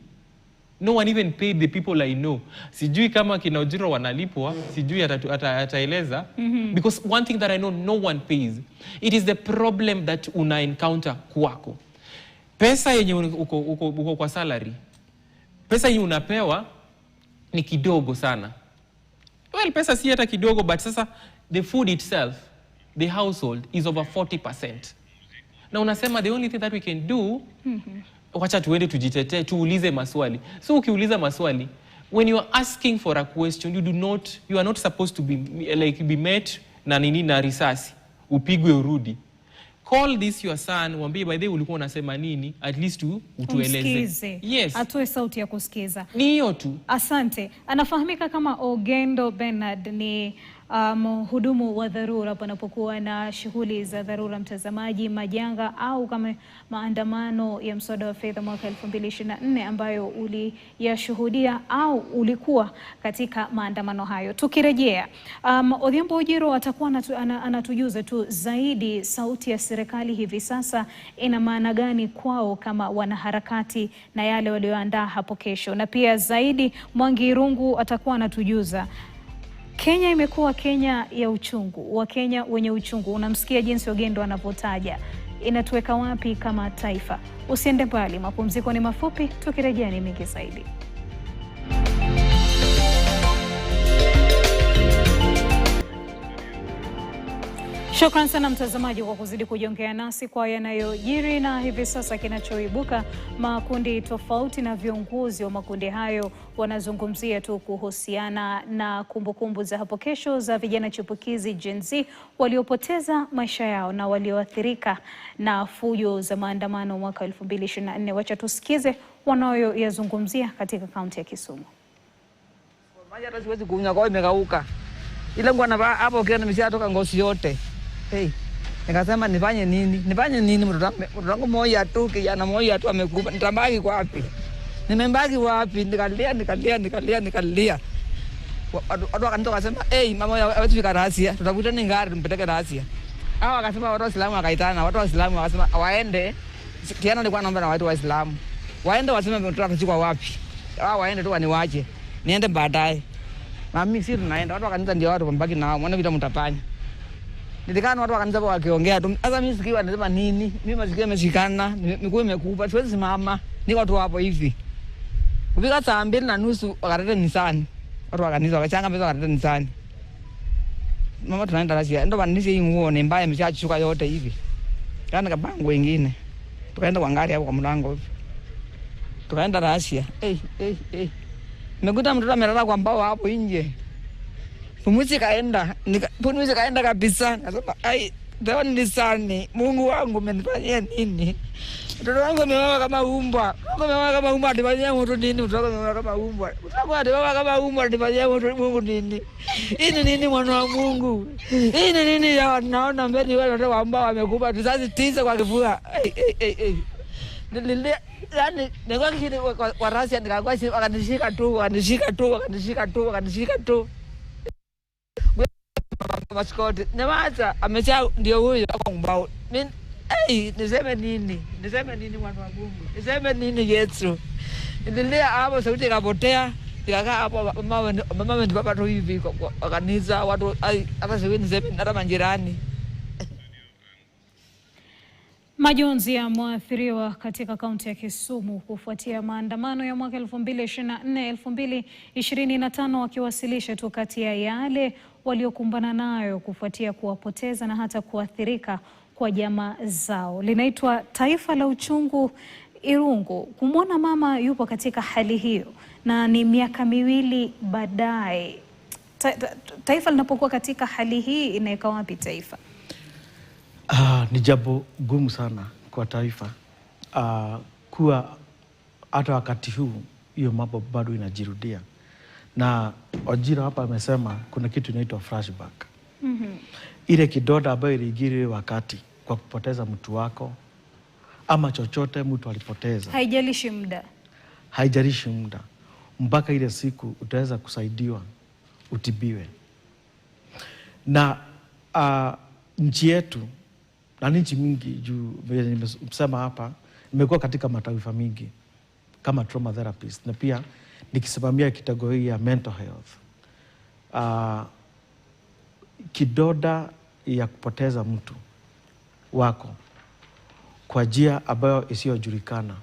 No one even paid the people I know. Sijui kama kina Ojiro wanalipwa, sijui ataeleza. Because one thing that I know, no one pays. It is the problem that una encounter kwako. Pesa yenye uko kwa salary, pesa yenye unapewa ni kidogo sana. Well, pesa si hata kidogo, but sasa the food itself, the household is over 40%. Na unasema the only thing that we can do, wacha tuende tujitetee, tuulize maswali. So ukiuliza maswali, when you are asking for a question, you are not supposed to be met na risasi, upigwe urudi. Call this your son, mwambie by the way ulikuwa unasema nini, at least utueleze. Yes. Atoe sauti ya kusikiza. Ni hiyo tu. Asante. Anafahamika kama Ogendo Bernard, ni mhudumu wa dharura panapokuwa na shughuli za dharura, mtazamaji, majanga au kama maandamano ya mswada wa fedha mwaka 2024 ambayo uliyashuhudia au ulikuwa katika maandamano hayo. Tukirejea, Odhiambo Ojiro atakuwa anatujuza tu zaidi sauti ya serikali hivi sasa ina maana gani kwao kama wanaharakati na yale walioandaa hapo kesho, na pia zaidi Mwangi Irungu atakuwa anatujuza Kenya imekuwa Kenya ya uchungu, wa Kenya wenye uchungu. Unamsikia jinsi Ogendo anavyotaja. Inatuweka wapi kama taifa? Usiende mbali, mapumziko ni mafupi, tukirejea ni mingi zaidi. Shukran sana mtazamaji kwa kuzidi kujiongea nasi kwa yanayojiri, na hivi sasa kinachoibuka, makundi tofauti na viongozi wa makundi hayo wanazungumzia tu kuhusiana na kumbukumbu za hapo kesho za vijana chipukizi Gen Z waliopoteza maisha yao na walioathirika na fujo za maandamano mwaka 2024. Wacha tusikize wanayoyazungumzia katika kaunti ya Kisumu. Maji hata siwezi kunywa kwa imekauka. Ile ngwana hapo ukiona nimeshatoka ngozi yote. Nikasema nifanye nini? Nifanye nini mtoto wangu mmoja tu, kijana mmoja tu amekufa. Nitabaki wapi? Nimebaki wapi? Nikalia. Watu wakanitoka wakasema, mama wetu fika Rasia, tutakuta ni ngari tumpeleke Rasia." Hao wakasema watu wa Islamu wakaitana, watu wa Islamu wakasema waende. Kiana nilikuwa naomba na watu wa Islamu. Waende waseme mtoto atachukua wapi? Hao waende tu waniwache. Niende baadaye. Mami si tunaenda, watu wakanita ndio watu wambaki nao, mwana vita mtapanya. Nilikana watu wakanita wakiongea tu. Sasa mimi sikiwa nasema nini? Mimi masikio yameshikana, miguu imekufa, siwezi simama. Ni watu hapo hivi. Kufika saa 2:30 wakaleta Nissan. Watu wakanisa wakachanga pesa wakaleta Nissan. Mama tunaenda Rasia. Ndio wanisi hii nguo ni mbaya imeshachuka yote hivi. Kana kabango wengine. Tukaenda kwa ngari hapo kwa mlango hivi. tukaenda Russia. Nimekuta mtoto amelala kwa mbao hapo nje. Pumzi kaenda kabisa. Nasema leo ni sani. Mungu wangu umenifanyia nini? Mtoto wangu amewawa kama umbwa. Atifanyia mtu nini? Mtoto wangu amewawa kama umbwa. Atifanyia mtu Mungu nini? Hii ni nini mwana wa Mungu? Hii ni nini ya naona mbele wewe watoto ambao wamekupa risasi 9 kwa kifua. Yani nilikuwa kile kwa Russia nikakuwa akanishika tu. Maskoti. Nyamaza amesha ndio huyo kwa mbao. Niseme nini mwana wa Mungu? Niseme nini Yesu? Nililia hapo sauti ikapotea. Nikakaa hapo mama ndipo bado hivi kwa kanisa watu hata siwezi niseme hata majirani. Majonzi ya mwathiriwa katika kaunti ya Kisumu kufuatia maandamano ya mwaka 2024-2025 wakiwasilisha tu kati ya yale waliokumbana nayo kufuatia kuwapoteza na hata kuathirika kwa jamaa zao. Linaitwa Taifa la Uchungu Irungu. Kumwona mama yupo katika hali hiyo na ni miaka 2 baadaye. Taifa linapokuwa katika hali hii inaweka wapi taifa? Ni jambo gumu sana kwa taifa kuwa hata wakati huu hiyo mambo bado inajirudia, na Wajira hapa amesema kuna kitu inaitwa flashback. Ile kidoda ambayo iligiri wakati kwa kupoteza mtu wako ama chochote mtu alipoteza, haijalishi muda mpaka ile siku utaweza kusaidiwa utibiwe. Na nchi yetu na nchi mingi juu vile nimesema hapa, nimekuwa katika mataifa mingi kama trauma therapist na pia nikisimamia kategoria ya mental health. Kidoda ya kupoteza mtu wako kwa njia ambayo isiyojulikana,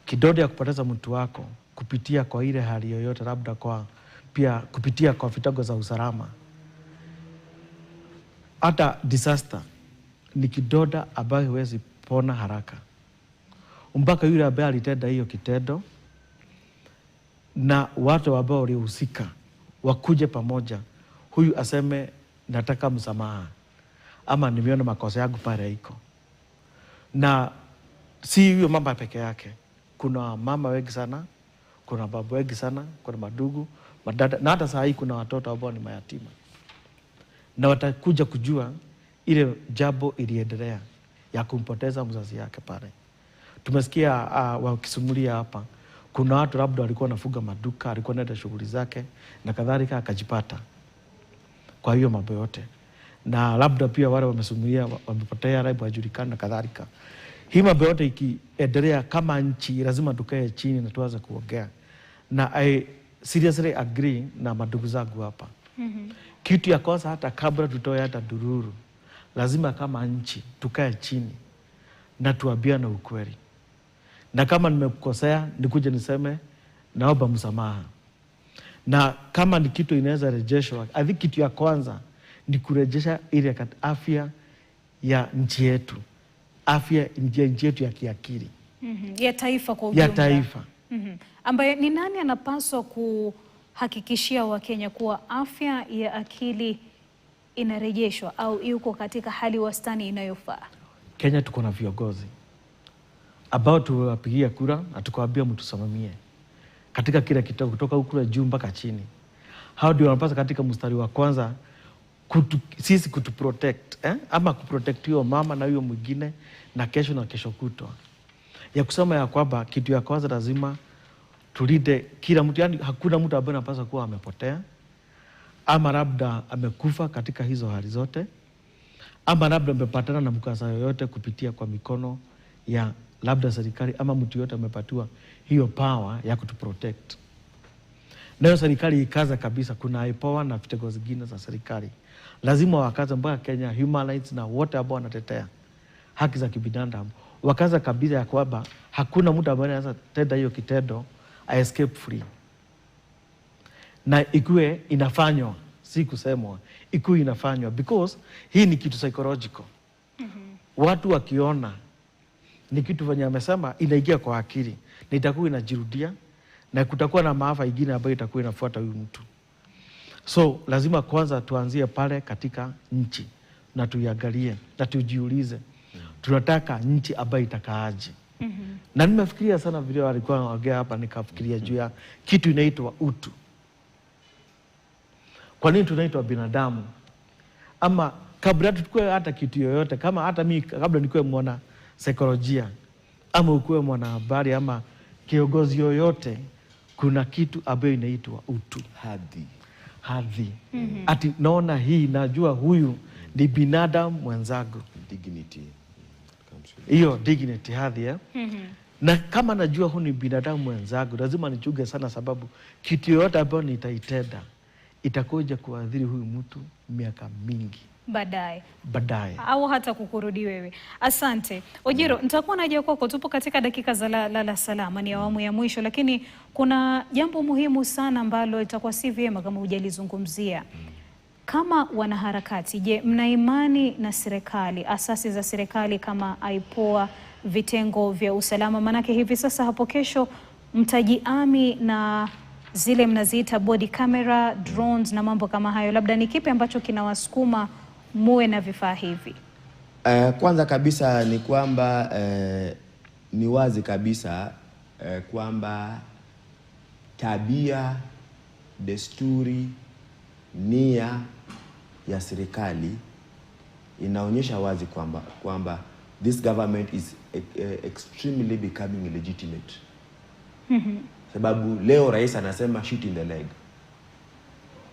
kidoda ya kupoteza mtu wako kupitia kwa ile hali yoyote, labda kwa pia kupitia kwa vitengo za usalama, hata disaster, ni kidoda ambayo huwezi pona haraka mpaka yule ambaye alitenda hiyo kitendo na watu ambao walihusika wakuje pamoja, huyu aseme nataka msamaha ama nimeona makosa yangu pale iko. Na si huyo mama peke yake, kuna mama wengi sana, kuna babu wengi sana, kuna madugu, madada, na hata saa hii kuna watoto ambao ni mayatima na watakuja kujua ile jambo iliendelea ya kumpoteza mzazi yake pale. Tumesikia wakisumulia hapa, kuna watu labda walikuwa wanafuga maduka, alikuwa anaenda shughuli zake na kadhalika, akajipata kwa hiyo mambo yote. Na labda pia wale wamesumulia wamepotea, labda wajulikana na kadhalika. Hii mambo yote ikiendelea, kama nchi lazima tukae chini na tuanze kuongea. Na I seriously agree na madugu zangu hapa. Kitu ya kwanza, hata kabla tutoe hata dururu, lazima kama nchi tukae chini na tuambiane ukweli. Na kama nimekukosea, nikuje niseme naomba msamaha. Na kama ni kitu inaweza rejeshwa, I think kitu ya kwanza ni kurejesha ile afya ya nchi yetu, afya ya nchi yetu ya kiakili, ya taifa kwa ujumla, ya taifa. Ambaye ni nani anapaswa kuhakikishia Wakenya kuwa afya ya akili inarejeshwa au yuko katika hali wastani inayofaa? Kenya tuko na viongozi ambao tuwapigia kura na tukawaambia mtusimamie katika kila kitu kutoka huku juu mpaka chini. Hao ndio wanapaswa katika mstari wa kwanza sisi kutuprotect, ama kuprotect hiyo mama na hiyo mwingine na kesho kutwa. Ya kusema ya kwamba kitu ya kwanza lazima tulinde kila mtu, yani hakuna mtu ambaye anapaswa kuwa amepotea ama labda amekufa katika hizo hali zote, ama labda amepatana na mkasa yoyote kupitia kwa mikono ya labda serikali ama mtu yote amepatiwa hiyo power ya kutuprotect. Nayo serikali ikaza kabisa, kuna IPOA na vitengo zingine za serikali lazima wakaza mpaka Kenya Human Rights na wote ambao wanatetea haki za kibinadamu wakaza kabisa ya kwamba hakuna mtu ambaye anaweza tenda hiyo kitendo a escape free. Na ikuwe inafanywa, si kusemwa, ikuwe inafanywa because hii ni kitu psychological. Watu wakiona ni kitu venye amesema inaingia kwa akili. na itakuwa inajirudia na kutakuwa na maafa ingine ambayo itakuwa inafuata huyu mtu. So lazima kwanza tuanzie pale katika nchi na tuiangalie na tujiulize tunataka nchi ambayo itakaaje. Na nimefikiria sana vile walikuwa wanaongea hapa, nikafikiria juu ya kitu inaitwa utu. Kwa nini tunaitwa binadamu? Ama kabla tukue hata kitu yoyote, kama hata mimi kabla nikuwe mwana saikolojia ama ukuwe mwana habari ama kiongozi yoyote, kuna kitu ambayo inaitwa utu, hadhi. Ati naona hii, najua huyu ni binadamu mwenzangu, Dignity. hiyo dignity, hadhi na kama najua huyu ni binadamu mwenzangu, lazima nichunge sana, sababu kitu yoyote ambayo nitaitenda itakuja kuadhiri huyu mtu miaka mingi baadaye au hata kukurudi wewe. Asante Ojiro, nitakuwa naja kwako. Tupo katika dakika za lala salama, ni awamu ya mwisho, lakini kuna jambo muhimu sana ambalo itakuwa si vyema kama hujalizungumzia. Kama wanaharakati, je, mna imani na serikali, asasi za serikali kama IPOA, vitengo vya usalama? Manake hivi sasa hapo kesho mtajiami na zile mnaziita body camera, drones na mambo kama hayo. Labda ni kipi ambacho kinawasukuma muwe na vifaa hivi? Kwanza kabisa ni kwamba ni wazi kabisa kwamba tabia, desturi, nia ya serikali inaonyesha wazi kwamba this government is extremely becoming illegitimate. Sababu leo rais anasema shoot in the leg.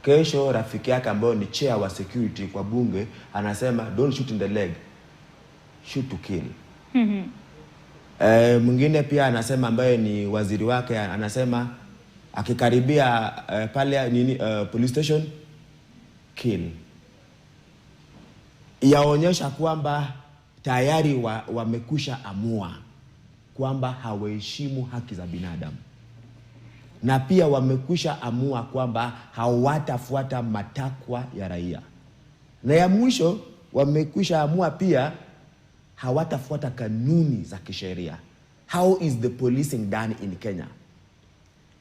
Kesho rafiki yake ambayo ni chair wa security kwa bunge anasema don't shoot in the leg, shoot to kill. Mwingine pia anasema, ambaye ni waziri wake, anasema akikaribia pale police station, kill. Yaonyesha kwamba tayari wamekusha amua kwamba hawaheshimu haki za binadamu, na pia wamekwisha amua kwamba hawatafuata matakwa ya raia, na ya mwisho wamekwisha amua pia hawatafuata kanuni za kisheria. How is the policing done in Kenya?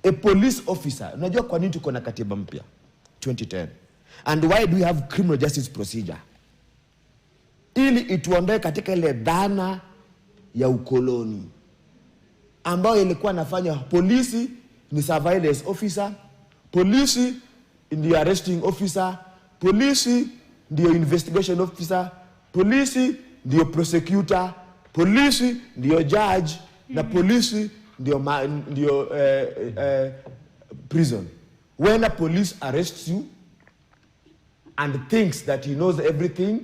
A police officer, unajua kwa nini tuko na katiba mpya 2010, and why do we have criminal justice procedure? Ili ituondoe katika ile dhana ya ukoloni ambayo ilikuwa nafanya polisi ni surveillance officer, polisi ndio arresting officer, polisi ndio investigation officer, polisi ndio prosecutor, polisi ndio judge, na polisi ndio prison. When a police arrests you and thinks that he knows everything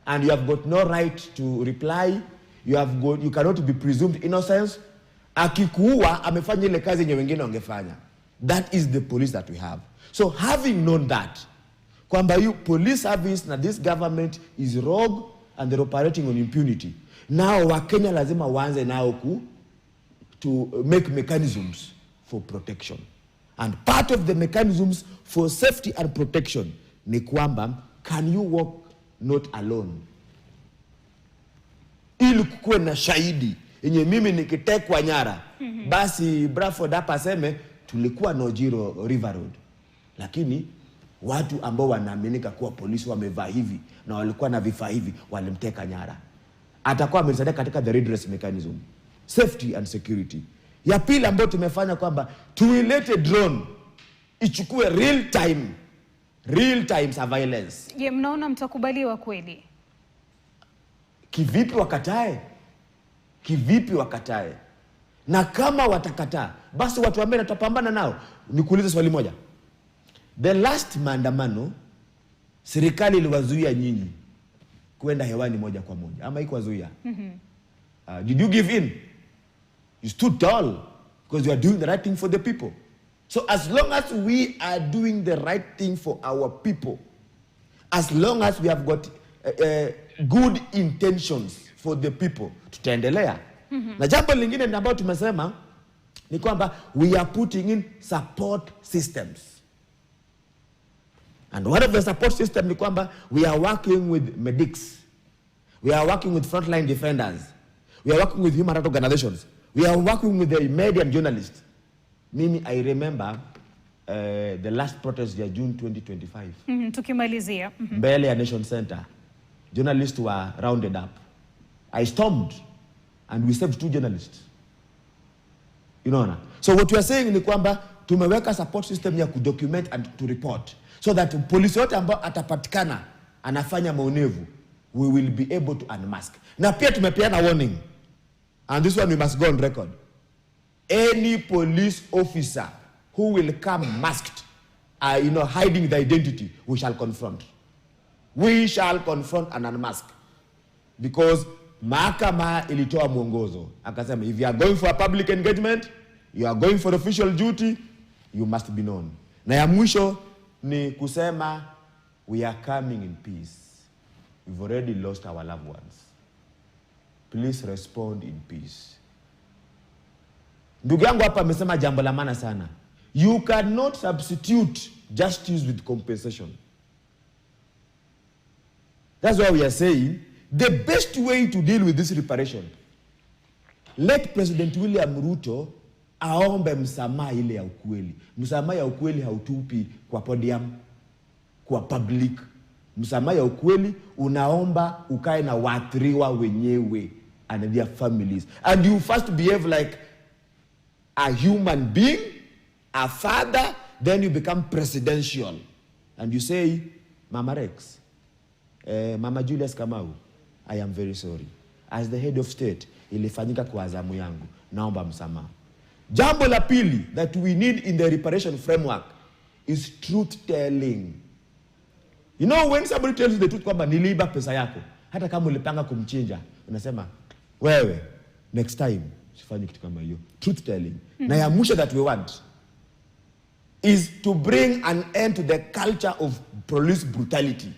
and you have got no right to reply, you cannot be presumed innocence. Akikuua amefanya ile kazi yenye wengine wangefanya. That is the police that we have. So having known that, kwamba you police service na this government is rogue and they're operating on impunity, now Wakenya lazima waanze nao to make mechanisms for protection. And part of the mechanisms for safety and protection ni kwamba, can you walk not alone? Ili kukuwe na shahidi yenye mimi nikitekwa nyara, basi Bradford hapa aseme tulikuwa na Ojiro River Road, lakini watu ambao wanaaminika kuwa polisi wamevaa hivi na walikuwa na vifaa hivi walimteka nyara. Atakuwa amesaidia katika the redress mechanism, safety and security. Ya pili ambayo tumefanya kwamba tuilete drone ichukue real time surveillance. Je, mnaona mtakubaliwa kweli? Kivipi wakatae? Na kama watakataa, basi watu ambao tutapambana nao. Nikuulize swali moja. The last maandamano, serikali iliwazuia nyinyi kwenda hewani moja kwa moja, ama ikuwazuia? Did you give in? You stood tall because you are doing the right thing for the people. So as long as we are doing the right thing for our people, as long as we have got good intentions for the people, tutaendelea. Na jambo lingine ambalo tumesema ni kwamba we are putting in support systems. And one of the support system ni kwamba we are working with medics. We are working with frontline defenders. We are working with human rights organizations. We are working with the media and journalists. Mimi, I remember the last protest ya June 2025. Tukimalizia. Mbele ya Nation Center. Journalists were rounded up. I stormed and we saved 2 journalists. You know, so what we are saying ni kwamba tumeweka support system ya kudocument and to report so that polisi yote ambao atapatikana anafanya maonevu, we will be able to unmask. Na pia tumepeana warning, and this one we must go on record. Any police officer who will come masked, hiding the identity, we shall confront. We shall confront and unmask. Because mahakama ilitoa mwongozo. Akasema, if you are going for a public engagement, you are going for official duty, you must be known. Na ya mwisho ni kusema, we are coming in peace. We've already lost our loved ones. Please respond in peace. Ndugu yangu hapa amesema jambo la maana sana. You cannot substitute justice with compensation. That's why we are saying the best way to deal with this reparation, let President William Ruto aombe msamaha ile ya ukweli. Msamaha ya ukweli hautupi kwa podium, kwa public. Msamaha ya ukweli unaomba ukae na waathiriwa wenyewe and their families. And you first behave like a human being, a father, then you become presidential. And you say, Mama Rex, Mama Julius Kamau, I am very sorry. As the head of state, ilifanyika kwa azamu yangu. Naomba msamaha. Jambo la pili that we need in the reparation framework is truth telling. You know, when somebody tells you the truth kwamba niliiba pesa yako, hata kama ulipanga kumchinja, unasema, wewe, next time, sifanyi kitu kama hiyo. Truth telling. Na ya mwisho that we want is to bring an end to the culture of police brutality.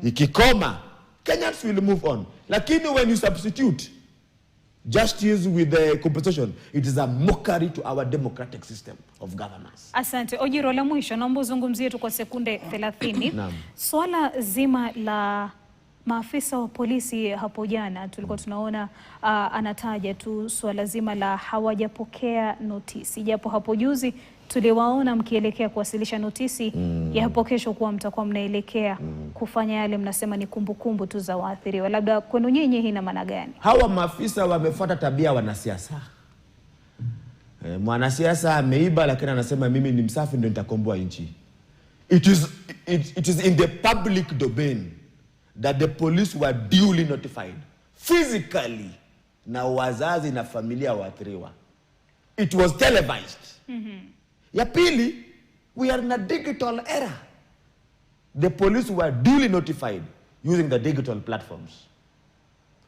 Ikikoma, Kenyans will move on. Lakini when you substitute justice with the compensation, it is a mockery to our democratic system of governance. Asante. Ojiro, la mwisho naomba uzungumzie tu kwa sekunde 30. Swala zima la maafisa wa polisi hapo jana tulikuwa tunaona anataja tu swala zima la hawajapokea notisi. Japo hapo juzi tuliwaona mkielekea kuwasilisha notisi ya hapo kesho kuwa mtakuwa mnaelekea kufanya yale mnasema ni kumbukumbu tu za waathiriwa. Labda kwenu nyinyi hii ina maana gani? Hawa maafisa wamefuata tabia wanasiasa. Mwanasiasa ameiba lakini anasema mimi ni msafi ndio nitakomboa nchi. It is in the public domain that the police were duly notified physically na wazazi na familia waathiriwa. It was televised. Ya pili, we are in a digital era. The police were duly notified using the digital platforms.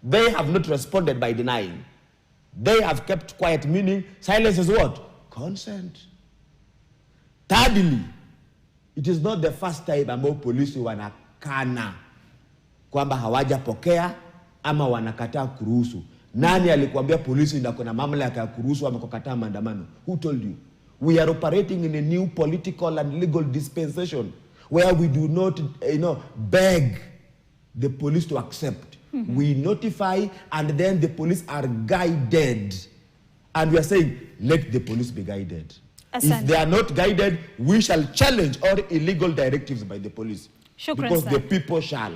They have not responded by denying. They have kept quiet, meaning silence is what? Consent. Thirdly, it is not the first time ambao polisi wanakana kwamba hawajapokea ama wanakataa kuruhusu. Nani alikuambia polisi ndio kuna mamlaka ya kuruhusu ama kukataa maandamano? Who told you? We are operating in a new political and legal dispensation where we do not, beg the police to accept. We notify and then the police are guided. And we are saying, let the police be guided. Asante. If they are not guided, we shall challenge all illegal directives by the police. Because the people shall.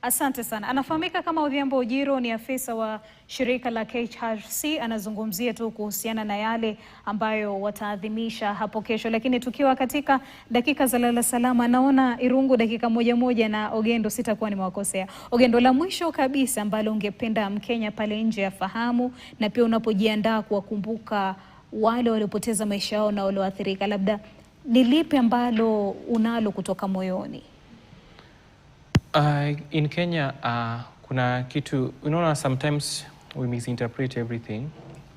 Asante sana. Anafahamika kama Odhiambo Ojiro, ni afisa wa shirika la KHRC. Anazungumzia tu kuhusiana na yale ambayo wataadhimisha hapo kesho. Lakini tukiwa katika dakika za lala salama, naona Irungu dakika moja na Ogendo, sitakuwa nimewakosea. Ogendo, la mwisho kabisa ambalo ungependa Mkenya pale nje afahamu, na pia unapojiandaa kuwakumbuka wale waliopoteza maisha yao na walioathirika, labda ni lipi ambalo unalo kutoka moyoni? In Kenya, kuna kitu, sometimes we misinterpret everything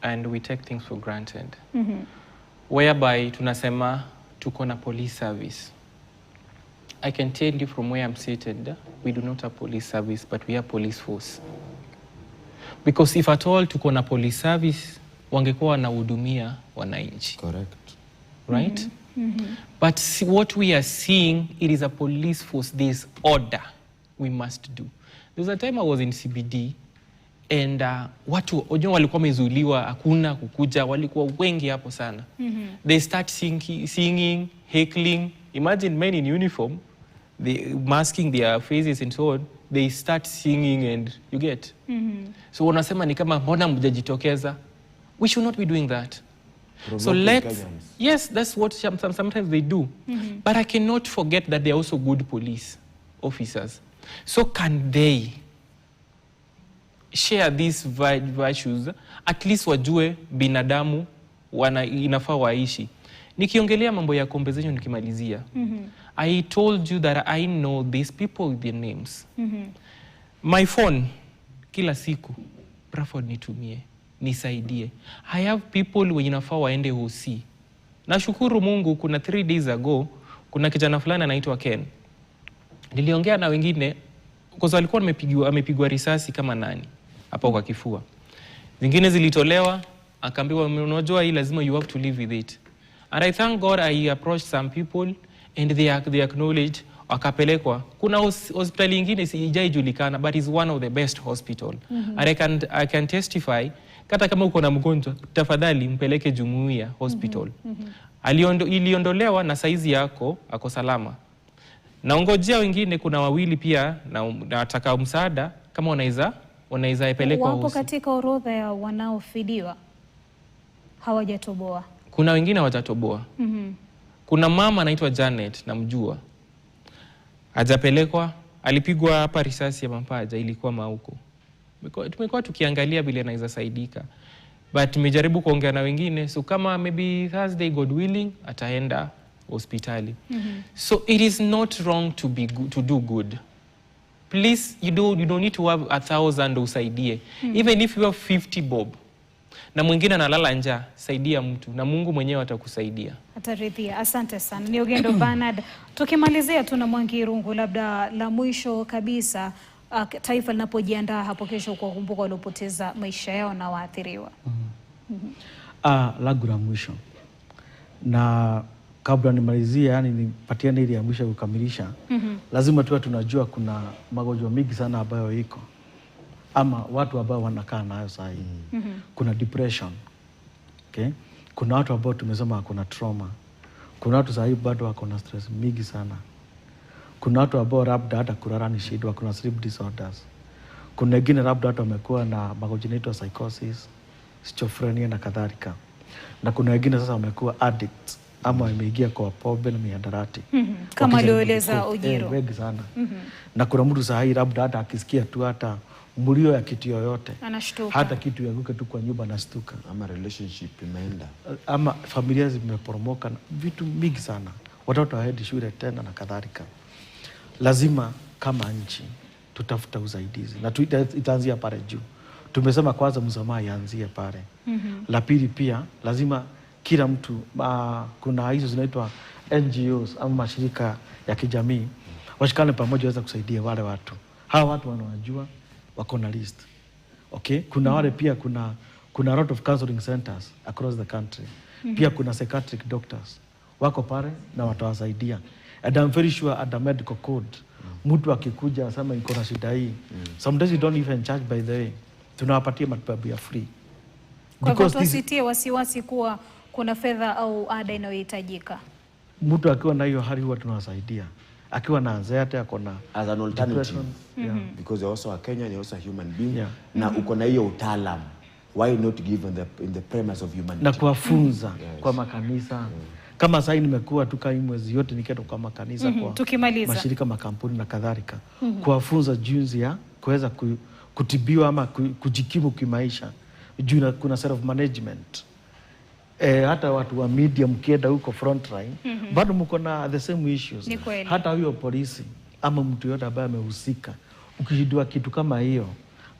and we take things for granted. Whereby tunasema tuko na police service. I can tell you from where I'm seated, we do not have police service, but we have police force. Because if at all tuko na police service, wangekuwa wanahudumia wananchi. Correct. Right? But what we are seeing, it is a police force, this order we must do. There was a time I was in CBD and watu walikuwa wamezuiliwa, hakuna kukuja, walikuwa wengi hapo sana. They start singing, heckling. Imagine men in uniform, they masking their faces and so on. They start singing and you get. So wanasema ni kama mbona mjajitokeza? We should not be doing that. So yes, that's what sometimes they do. But I cannot forget that they are also good police officers. So can they share these virtues, at least wajue binadamu inafaa waishi. Nikiongelea mambo ya compensation nikimalizia. I told you that I know these people with their names. My phone, kila siku, Bradford nitumie, nisaidie. I have people wenye nafaa waende hosi. Nashukuru Mungu, kuna 3 days ago, kuna kijana fulani anaitwa Ken. Niliongea na wengine, kwa sababu alikuwa amepigwa risasi kama 8 hapa kwa kifua. Zingine zilitolewa, akaambiwa unajua hii lazima you have to live with it. And I thank God I approached some people and they acknowledge, akapelekwa. Kuna hospitali nyingine sijaijulikana but is one of the best hospital. And I can testify, kata kama uko na mgonjwa, tafadhali mpeleke Jumuiya Hospital. Iliondolewa na saizi yako ako salama. Naongojea wengine, kuna 2 pia na nataka msaada kama wanaweza ipelekwa wapo katika orodha ya wanaofidiwa hawajatoboa. Kuna wengine hawajatoboa. Kuna mama anaitwa Janet, namjua. Hajapelekwa, alipigwa hapa risasi ya mapaja, ilikuwa mauko. Tumekuwa tukiangalia vile anaweza saidika. But tumejaribu kuongea na wengine, so kama maybe Thursday God willing ataenda hospitali. So it is not wrong to do good. Please, you don't need to have 1,000 usaidie. Even if you have 50 bob, na mwingine analala njaa, saidia mtu na Mungu mwenyewe atakusaidia. Ataridhia. Asante sana. Ni Ogendo Bernard. Tukimalizia tuna Mwangi Irungu, labda la mwisho kabisa, taifa linapojiandaa hapo kesho kwa kumbuka waliopoteza maisha yao na waathiriwa. Langu la mwisho. Na kabla nimalizie, yani nipatiane ile ya mwisho kukamilisha, lazima tuwe tunajua kuna magonjwa mengi sana ambayo iko ama watu ambao wanakaa nayo saa hii. Kuna depression. Okay? Kuna watu ambao tumesema kuna trauma. Kuna watu saa hii bado wako na stress mingi sana. Kuna watu ambao labda hata kulala ni shida, kuna sleep disorders. Kuna wengine labda watu wamekuwa na magonjwa yanaitwa psychosis, schizophrenia na kadhalika. Na kuna wengine sasa wamekuwa addicts ama wameingia kwa pombe na mihadarati. Kama alioeleza Ojiro. Wengi sana. Na kuna mtu saa hii labda hata akisikia tu hata mlio ya kitu yoyote, anashtuka. Hata kitu yaguke tu kwa nyumba anashtuka. Ama relationship imeenda. Ama familia zimeporomoka, vitu mingi sana. Watoto hawaendi shule tena na kadhalika. Lazima kama nchi tutafuta usaidizi na itaanzia pale juu. Tumesema kwanza msamaha ianzie pale. La pili pia lazima kila mtu, kuna hizo zinaitwa NGOs ama mashirika ya kijamii, washikane pamoja waweza kusaidia wale watu. Hawa watu wanawajua, wako na list. Okay? Kuna wale pia kuna a lot of counseling centers across the country. Pia kuna psychiatric doctors wako pale na watawasaidia. And I'm very sure at the medical code, mtu akikuja asema iko na shida hii, sometimes you don't even charge, by the way. Tunawapatia matibabu ya free. Kwa hivyo tusitie wasiwasi kuwa kuna fedha au ada inayohitajika. Mtu akiwa na hiyo hali huwa tunawasaidia. Akiwa na anxiety, ako na as an alternative. Because you're also a Kenyan, you're also a human being. Na uko na hiyo utaalamu. Why not give in the premise of humanity? Na kuwafunza kwa makanisa. Kama sasa nimekuwa tu kai mwezi yote nikienda kwa makanisa, kwa mashirika, makampuni na kadhalika. Kuwafunza jinsi ya kuweza kutibiwa ama kujikimu kimaisha. Juu kuna self management. Hata watu wa media mkienda huko front line, bado mko na the same issues. Hata huyo polisi ama mtu yote ambaye amehusika, ukijidua kitu kama hiyo,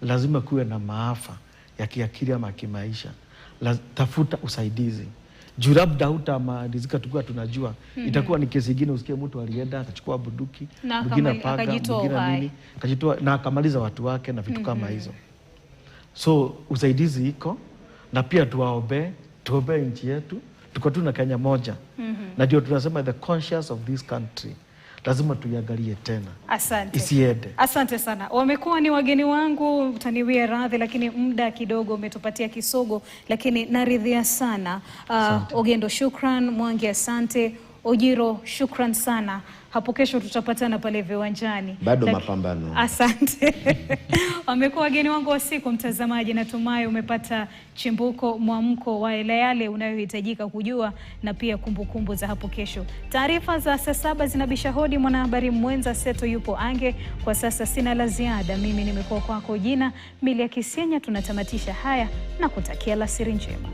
lazima kuwe na maafa ya kiakili ama kimaisha. Tafuta usaidizi. Juu labda hutamalizika tukua tunajua. Itakuwa ni kesi nyingine usikie mtu alienda akachukua bunduki, mwingine paga, mwingine nini, akajitoa na akamaliza watu wake na vitu kama hizo. So usaidizi iko, na pia tuombe nchi yetu. Tuko tu na Kenya moja. Na ndio tunasema the conscience of this country. lazima tuiangalie tena. Asante. Isiende. Asante sana. Wamekuwa ni wageni wangu, utaniwie radhi, lakini muda kidogo umetupatia kisogo, lakini naridhia sana. Ogendo, shukran. Mwangi, asante. Ojiro, shukran sana. Hapo kesho tutapatana pale viwanjani. Bado mapambano. Asante. Wamekuwa wageni wangu wa siku, mtazamaji. Natumai umepata chimbuko, mwamko wa yale unayohitajika kujua na pia kumbukumbu za hapo kesho. Taarifa za saa 7 zinabisha hodi. Mwanahabari mwenza Seto yupo ange. Kwa sasa sina la ziada. Mimi nimekuwa kwako jina Milia Kisienya. Tunatamatisha haya na kutakia alasiri njema.